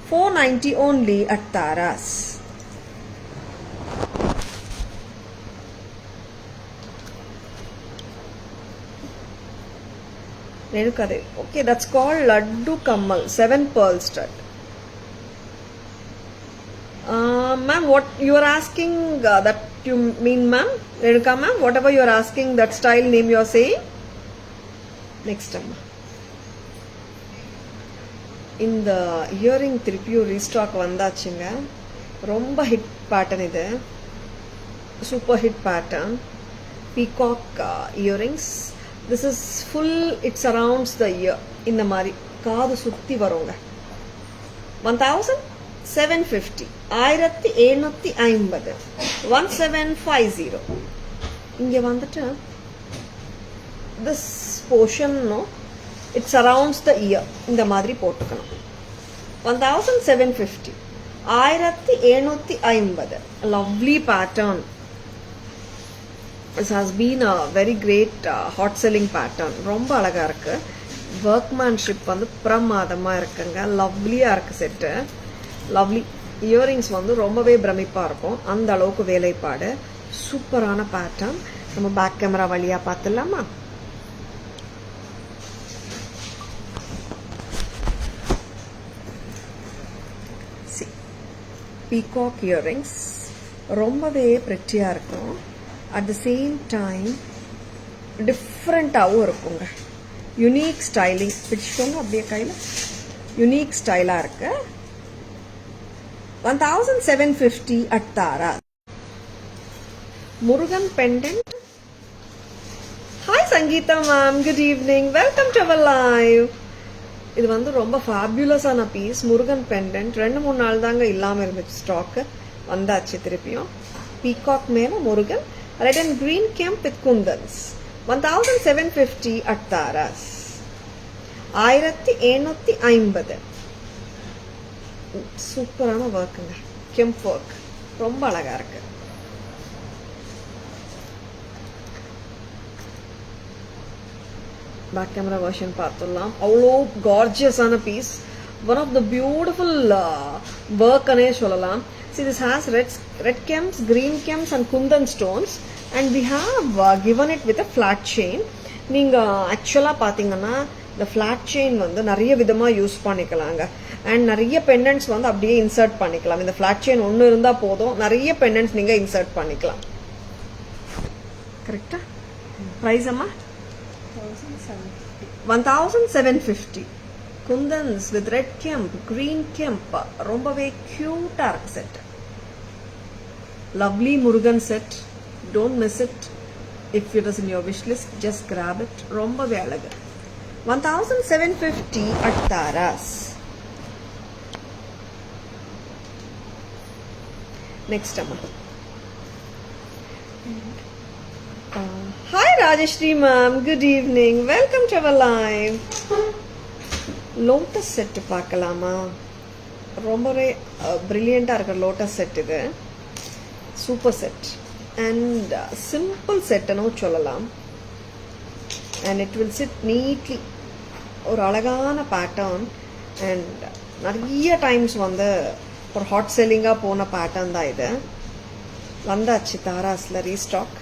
[SPEAKER 1] 490 only at Taras. Okay, that's called Laddu Kammal, 7 pearl stud. Ma'am, what you are asking, that you mean ma'am? Renuka ma'am, whatever you are asking, that style name you are saying. Next time. இந்த இயரிங் திருப்பியும் ரீஸ்டாக் வந்தாச்சுங்க. ரொம்ப ஹிட் பேட்டர்ன் இது, super hit pattern. Peacock earrings. This is full, it surrounds the year. இந்த மாதிரி காது சுற்றி வருங்க. 1750, 1750, 1750. இங்கே வந்துட்டு this portion it surrounds the ear. இந்த மாதிரி போட்டுக்கணும். 1750, 1750. Lovely pattern. This has been a very great hot selling pattern. ரொம்ப அழகா இருக்கு. workmanship வந்து பிரமாதமா இருக்குங்க. லவ்லியா இருக்கு செட்டு. லவ்லி இயரிங்ஸ் வந்து ரொம்பவே பிரமிப்பா இருக்கும், அந்த அளவுக்கு வேலைப்பாடு. சூப்பரான பேட்டர்ன். நம்ம பேக் கேமரா வழியா பார்த்துடலாமா? பீகாக் இயரிங்ஸ் ரொம்பவே ப்ரெட்டியாக இருக்கும். அட் த சேம் டைம் டிஃப்ரெண்ட்டாகவும் இருக்குங்க. Unique styling. பிடிச்சிக்கோங்க அப்படியே கையில். யுனீக் ஸ்டைலாக இருக்கு. 1750 at Tara. Murugan pendant. Hi Sangeetha ma'am, good evening, welcome to our live. இது வந்து ரொம்ப ஃபேபியுலஸான பீஸ். முருகன் பெண்டன்ட் 2-3 நாள் தாங்க இல்லாமல் இருந்துச்சு, ஸ்டாக்கு வந்தாச்சு திருப்பியும். பீகாக் மேல Murugan, red and green kemp with kundans. 1750 at Taras. 1750. சூப்பரான ஒர்க்குங்க, கெம்ப் ஒர்க் ரொம்ப அழகா இருக்கு. பேக் கேமரா வெர்ஷன் பார்த்துடலாம். அவ்வளோ கார்ஜியஸான piece. One of the beautiful ஒர்க்னே சொல்லலாம். See, this has red kems, green kems and kundan stones, and we have given it with a flat chain. நீங்க ஆக்சுவலா பாத்தீங்கன்னா இந்த flat chain வந்து நிறைய விதமா யூஸ் பண்ணிக்கலாங்க. அண்ட் நிறைய பெண்டன்ட்ஸ் வந்து அப்படியே இன்சர்ட் பண்ணிக்கலாம். இந்த flat chain ஒன்று இருந்தா போதும், நிறைய பெண்டன்ட்ஸ் நீங்க இன்சர்ட் பண்ணிக்கலாம். கரெக்டா? பிரைஸ் அம்மா 1750. Kundans with red kemp, green kemp. ரொம்பவே கியூட்டா இருக்கு set. Lovely Murugan set. Don't miss it. If it is in your wish list, just grab it. ரொம்பவே அழகு. 1750 at Taras. Next அம்மா. Hi Rajeshri ma'am, good evening, welcome to our live. Lotus set பார்க்கலாமா? ரொம்பவே பிரில்லியண்டா இருக்க லோட்டஸ் செட் இது. சூப்பர் செட் அண்ட் சிம்பிள் செட்னு சொல்லலாம். And it will chit neatly. ஒரு அழகான பேட்டர்ன் அண்ட் நிறைய டைம்ஸ் வந்து ஒரு ஹாட் செல்லிங்காக போன பேட்டர்ன் தான் இது. வந்தாச்சு தாராஸில் restock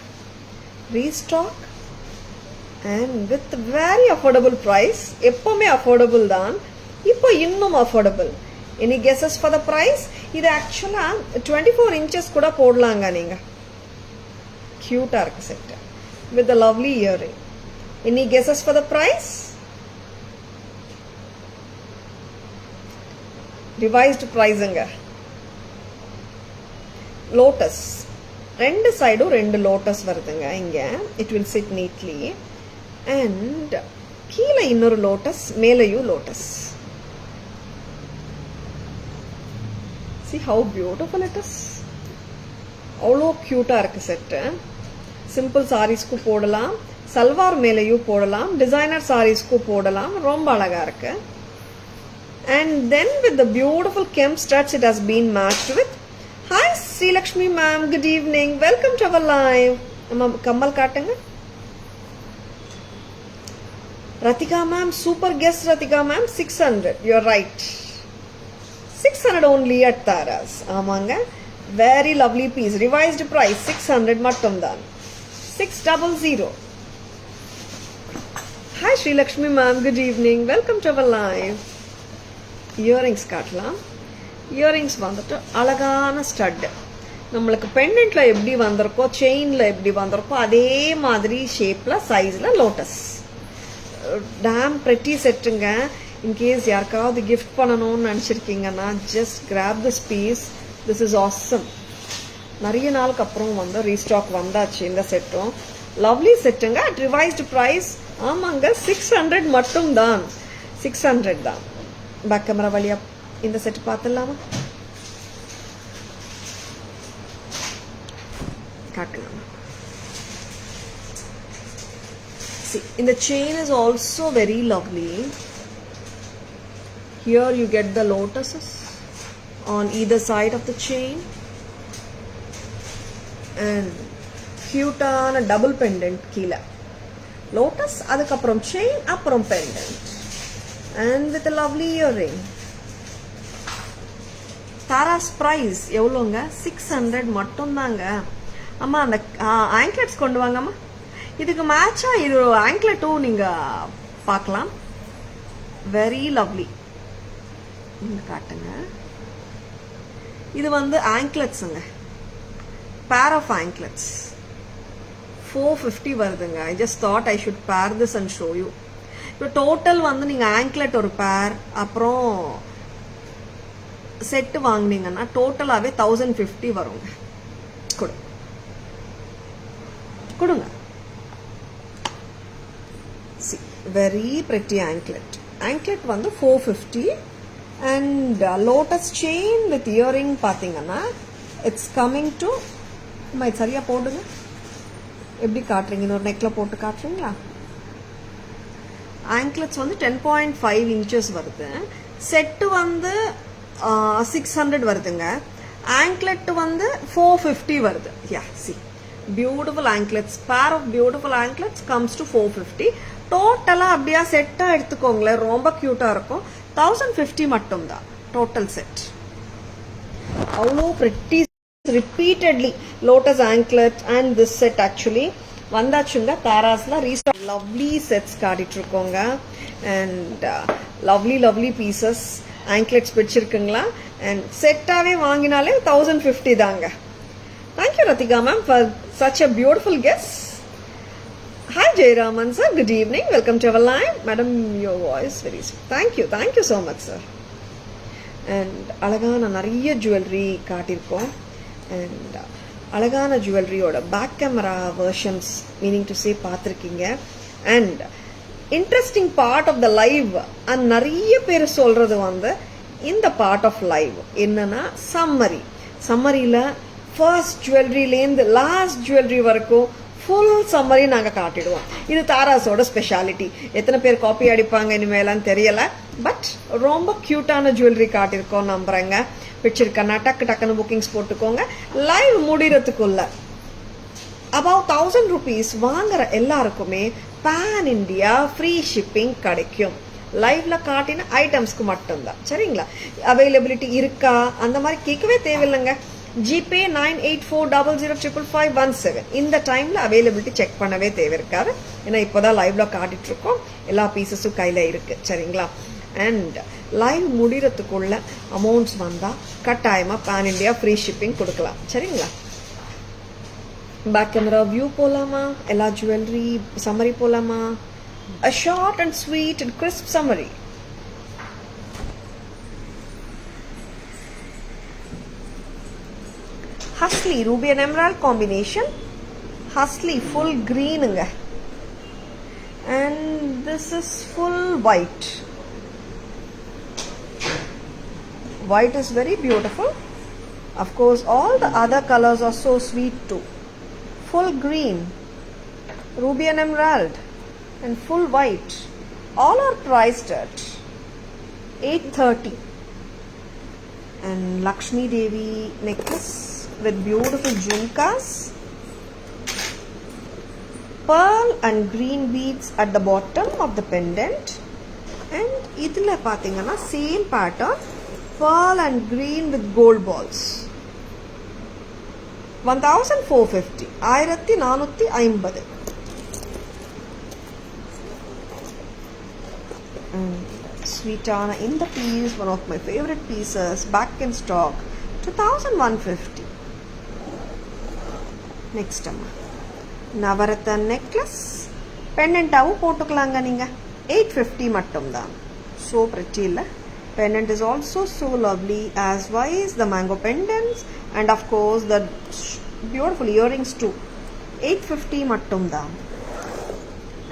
[SPEAKER 1] and with very affordable price. எப்போவுமே அஃபோர்டபுள் தான், இப்போ இன்னும் affordable. Any guesses for the price? இது ஆக்சுவலா 24 inches கூட போடலாங்க நீங்க. Cute ஆ இருக்கு set with the lovely earring. Any guesses for the price? Revised pricing. Lotus. ரெண்டு சைடும் ரெண்டு லோட்டஸ் வருதுங்க இங்க. It will sit neatly. And கீழே இன்னொரு லோட்டஸ், மேலேயும் lotus. See how beautiful it is. அவ்வளோ கியூட்டா இருக்கு செட்டு. சிம்பிள் சாரீஸ்க்கு போடலாம், சல்வார் மேலேயும் போடலாம், டிசைனர் சாரீஸ்க்கு போடலாம். ரொம்ப அழகா இருக்கு. And then with the beautiful kem studs it has been matched with. Hi Sri Lakshmi ma'am, good evening, welcome to our live. Amma kammal kaatanga. Ratika ma'am, super guest Ratika ma'am, 600. You're right, 600 only at Taras. Amanga, very lovely piece. Revised price 600 mattum dhan, 600. Hi Sri Lakshmi ma'am, good evening, welcome to our live. Earrings காட்டலாம். இயரிங்ஸ் வந்துட்டு அழகான ஸ்டட். நம்மளுக்கு பெண்டன்ட்ல எப்படி வந்திருக்கோ, செயின்ல எப்படி வந்திருக்கோ அதே மாதிரி ஷேப்ல சைஸ்ல லோட்டஸ். டேம் பிரெட்டி செட்டுங்க. இன்கேஸ் யாருக்காவது கிஃப்ட் பண்ணணும்னு நினச்சிருக்கீங்கன்னா just grab this piece. This is awesome. நிறைய நாளுக்கு அப்புறம் வந்து ரீஸ்டாக் வந்தாச்சு இந்த செட்டும். லவ்லி செட்டுங்க. At revised price. ஆமாங்க, 600 மட்டும் தான். 600 தான். பேக் கேமரா வழியா இந்த செட் பார்த்துடலாமா? காட்டுங்க. See, in the chain is also very lovely. Here you get the lotuses on either side of the chain and cute-ஆன double pendant கீழே lotus, அதுக்கப்புறம் chain, அப்புறம் pendant and with a lovely earring. Tara's price எவ்வளோங்க? 600 மட்டும் தாங்க. அம்மா அந்த ஆங்க்லெட்ஸ் கொண்டு வாங்கம்மா. இதுக்கு மேட்சா இது ஆங்க்லெட்டும் நீங்க பார்க்கலாம். Very lovely. காட்டுங்க. இது வந்து ஆங்க்லெட்ஸுங்க. பேர் ஆஃப் ஆங்க்லெட்ஸ் 450 வருதுங்க. I just thought I should பேர் திஸ் அண்ட் ஷோ யூ. இப்போ டோட்டல் வந்து நீங்க ஆங்க்லெட் ஒரு பேர் அப்புறம் செட்டு வாங்கினீங்கன்னா டோட்டலாவே 1050 வருங்க. கொடுங்க. Very pretty anklet. ஆங்க்லெட் வந்து 450 and lotus chain with earring பாத்தீங்கன்னா இட்ஸ் கம்மிங் டு. சரியா போடுங்க. எப்படி காட்டுறீங்க? இன்னொரு நெக்ல போட்டு காட்டுறீங்களா? ஆங்க்லெட்ஸ் வந்து 10.5 inches வருது. செட்டு வந்து 600 வருதுங்க. ஆங்க்லெட் வந்து 450 வருது. Yeah, see beautiful anklets. Pair of beautiful anklets comes to 450. டோட்டலா அப்படியா செட்டா எடுத்துக்கோங்களேன். ரொம்ப கியூட்டா இருக்கும். 1050 மட்டும் தான் டோட்டல் செட். அவ்வளோ pretty. Repeatedly lotus anklet and this set actually வந்தாச்சுங்க. தாராஸ்ல ரீஸ்டாக் லவ்லி செட்ஸ் காட்டிட்டு இருக்கோங்க. And lovely lovely pieces. Anklets பிடிச்சிருக்குங்களா? அண்ட் செட்டாவே வாங்கினாலே 1050 தாங்க. Thank you Rathika ma'am for such a beautiful guest. Hi Jayaraman sir, good evening, welcome to our live. Madam, your voice very sweet. Thank you so much sir. And அழகான நிறைய ஜுவல்லரி காட்டியிருக்கோம். அண்ட் அழகான ஜுவல்லரியோட back camera versions meaning to say பார்த்துருக்கீங்க. And interesting part of the live and நிறைய பேர் சொல்றது வந்து இந்த பார்ட் ஆஃப் லைவ் என்னன்னா சம்மரியில் ஃபர்ஸ்ட் ஜுவல்லரியிலேருந்து லாஸ்ட் ஜுவல்லரி வரைக்கும் ஃபுல் சம்மரி நாங்கள் காட்டிடுவோம். இது தாராஸோட ஸ்பெஷாலிட்டி. எத்தனை பேர் காப்பி அடிப்பாங்க இனிமேலாம் தெரியல. பட் ரொம்ப கியூட்டான ஜுவல்லரி காட்டியிருக்கோம் நம்புறேங்க. பிடிச்சிருக்கா டக்குன்னு புக்கிங்ஸ் போட்டுக்கோங்க. லைவ் முடிகிறதுக்குள்ள above 1000 rupees வாங்குற எல்லாருக்குமே பேன் இண்டியா ஃப்ரீ ஷிப்பிங் கிடைக்கும். லைவ்ல காட்டின ஐட்டம்ஸ்க்கு மட்டும்தான். சரிங்களா? அவைலபிலிட்டி இருக்கா அந்த மாதிரி கேட்கவே தேவையில்லைங்க. ஜிபே 9840055517 இந்த டைம்ல அவைலபிலிட்டி செக் பண்ணவே தேவை இருக்காது. ஏன்னா இப்போதான் லைவ்ல காட்டிட்டு இருக்கோம். எல்லா பீசஸும் கையில இருக்கு. சரிங்களா? அண்ட் லைவ் முடிகிறதுக்குள்ள அமௌண்ட்ஸ் வந்தால் கட்டாயமாக பேன் இண்டியா ஃப்ரீ ஷிப்பிங் கொடுக்கலாம். சரிங்களா? பேக் கேமரா வியூ போகலாமா? எல்லா ஜுவல்லரி சம்மரி போகலாமா? A short and sweet and crisp summary. Hustly ruby and emerald combination. Hustly full green inga. And this is full white. White is very beautiful. Of course, all the other colors are so sweet too. Full green, ruby and emerald, and full white. All are priced at 830. And Lakshmi Devi necklace with beautiful jhumkas, pearl and green beads at the bottom of the pendant. And idhula pathingana same pattern, pearl and green with gold balls. 1450. 1450. Sweetana in the piece, one of my favorite pieces, back in stock, 2150. Next amma, Navaratna necklace, pendant avu potukalanga neenga, 850 mattum dhaan. So pretty illa. Pendant is also so lovely, as wise the mango pendants, and of course the beautiful earrings too. 850 mattum dhaan.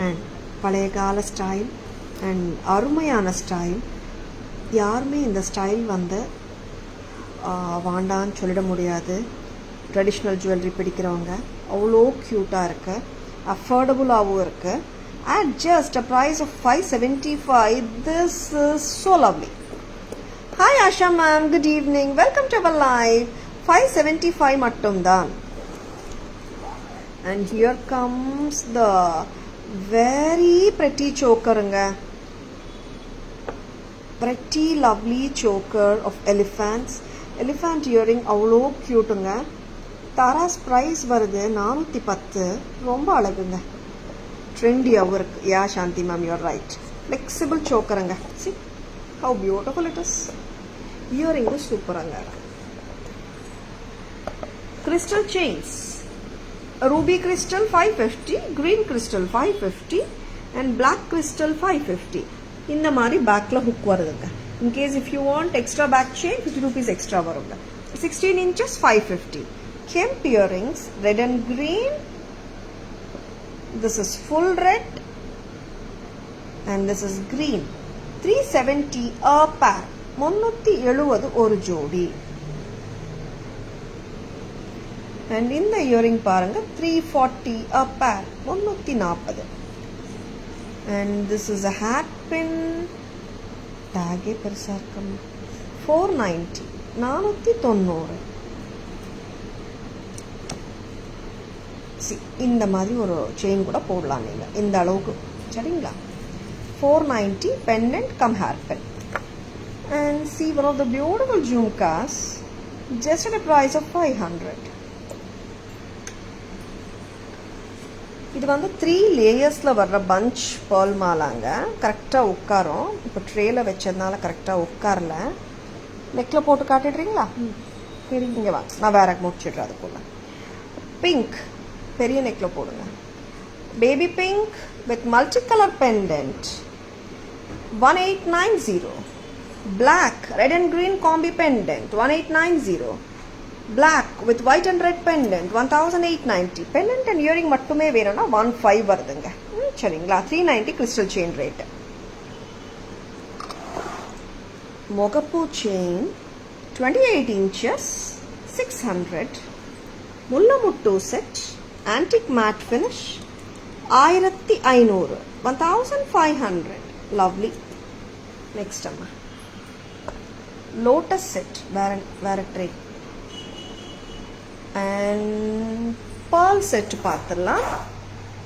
[SPEAKER 1] And palayagala style and arumayana style. யாருமே இந்த ஸ்டைல் வந்து வாண்டான்னு சொல்லிட முடியாது. ட்ரெடிஷ்னல் ஜுவல்லரி பிடிக்கிறவங்க அவ்வளோ க்யூட்டாக இருக்குது, அஃபோர்டபுளாகவும் இருக்குது. At just a price of 575, this is so lovely. Hi Asha ma'am, good evening. Welcome to our live. 575 mattum dhaan. And here comes the very pretty choker nga. Pretty lovely choker of elephants. Elephant earring avlo cute nga. Tara's price varudhu 410. Romba alagunga. Trendy work. Yeah Shanti ma'am, you're right. Flexible choker nga. See how beautiful it is. Earring is super anga. Crystal chains. Ruby crystal 550, green crystal 550, and black crystal 550. இந்த மாதிரி பேக்ல ஹுக் வருதுங்க. In case if you want extra back chain, 50 rupees extra வருங்க. 16 inches 550. Kemp earrings, red and green. This is full red, and this is green. 370 a pair. 370 ஒரு ஜோடி. And in the earring பாருங்க 340 a pair. 340. And this is a hat pin. Tag பெருசா இருக்கும். 490. 490. See, இந்த மாதிரி ஒரு செயின் கூட போடலாம் நீங்க இந்த அளவுக்கு. சரிங்களா? 490 pendant come hair pin. And see one of the beautiful jhumkas just at a price of 500. இது வந்து 3 லேயர்ஸ்ல வர்ற பஞ்ச் பேர்ல் மாலாங்க. கரெக்டாக உட்காரும். இப்போ ட்ரேல வச்சதுனால கரெக்டாக உட்காரல. நெக்கில் போட்டு காட்டிடுறீங்களா? சரி, இங்கே வாங்க, நான் வேற முடிச்சிடுறேன். அதுக்குள்ள பிங்க் பெரிய நெக்கில் போடுங்க. Baby pink with multi colour pendant 1890. Black red and green combi pendant 1890. Black with white and red pendant 1890. Pendant and earring மட்டுமே வேணும்னா 15 வருதுங்க. சரிங்களா? 390 crystal chain rate. முகப்பு chain 28 inches 600. முள்ளமுட்டு set antique matte finish 1500. 1500. Lovely. Next amma, lotus set வேற tray. And pearl set பார்த்துடலாம்.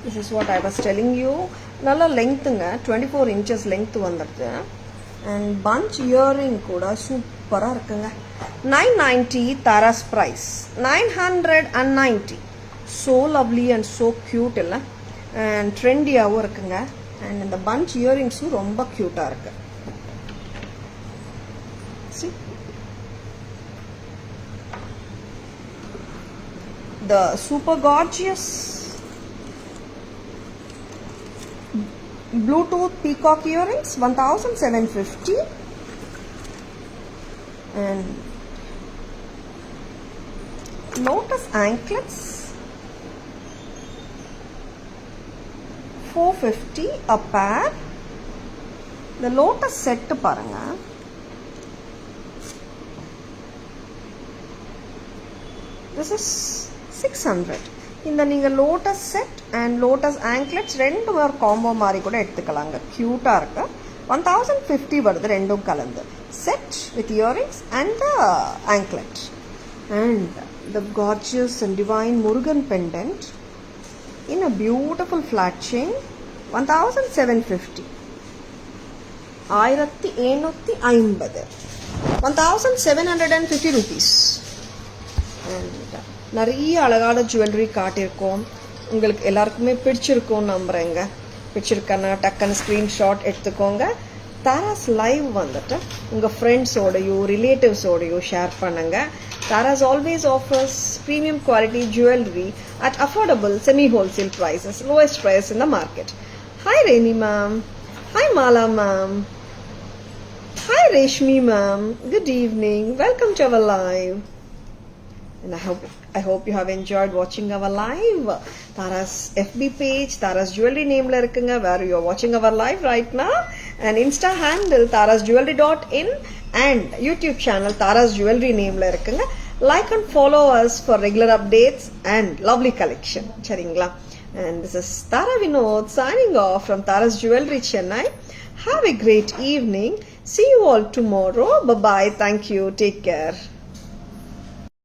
[SPEAKER 1] This is what I was telling you. நல்ல லெங்க்த்துங்க, 24 inches லெங்க்த் வந்துடுது. அண்ட் பஞ்ச் இயரிங் கூட சூப்பராக இருக்குங்க. 990 Tara's price. 990. So lovely and so cute இல்லை, அண்ட் ட்ரெண்டியாகவும் இருக்குங்க. அண்ட் இந்த பஞ்ச் இயரிங்ஸும் ரொம்ப க்யூட்டாக இருக்குது. the super gorgeous Bluetooth peacock earrings, 1750. And lotus anklets, 450 a pair. The lotus set paranga, this is 600. இந்த நீங்கள் lotus set and lotus anklets ரெண்டும் ஒரு காம்போ மாதிரி கூட எடுத்துக்கலாங்க. க்யூட்டாக இருக்கு. 1050 வருது ரெண்டும் கலந்து. Set with earrings and the anklet and the gorgeous and divine Murugan pendant in a beautiful flat chain, 1750. 1750, 1750 rupees. நிறைய அழகான ஜுவல்லரி காட்டியிருக்கோம். உங்களுக்கு எல்லாருக்குமே பிடிச்சிருக்கோம் நம்புறேங்க. பிடிச்சிருக்கன்னா டக்குன்னு ஸ்க்ரீன்ஷாட் எடுத்துக்கோங்க. தாராஸ் லைவ் வந்துட்டு உங்கள் ஃப்ரெண்ட்ஸோடையோ ரிலேட்டிவ்ஸோடையோ ஷேர் பண்ணுங்க. Tara's always offers premium quality jewellery at affordable semi wholesale prices, lowest price in the market. Hi Renee ma'am. Hi Mala ma'am. Hi Reshmi ma'am, good evening, welcome to our live. And I hope you have enjoyed watching our live. Tara's FB page, Tara's Jewelry name la irukanga where you are watching our live right now, and Insta handle tarasjewelry.in and YouTube channel Tara's Jewelry name la irukanga. Like and follow us for regular updates and lovely collection. Charingla. And this is Tara Vinod signing off from Tara's Jewelry Chennai. Have a great evening. See you all tomorrow. Bye bye. Thank you. Take care.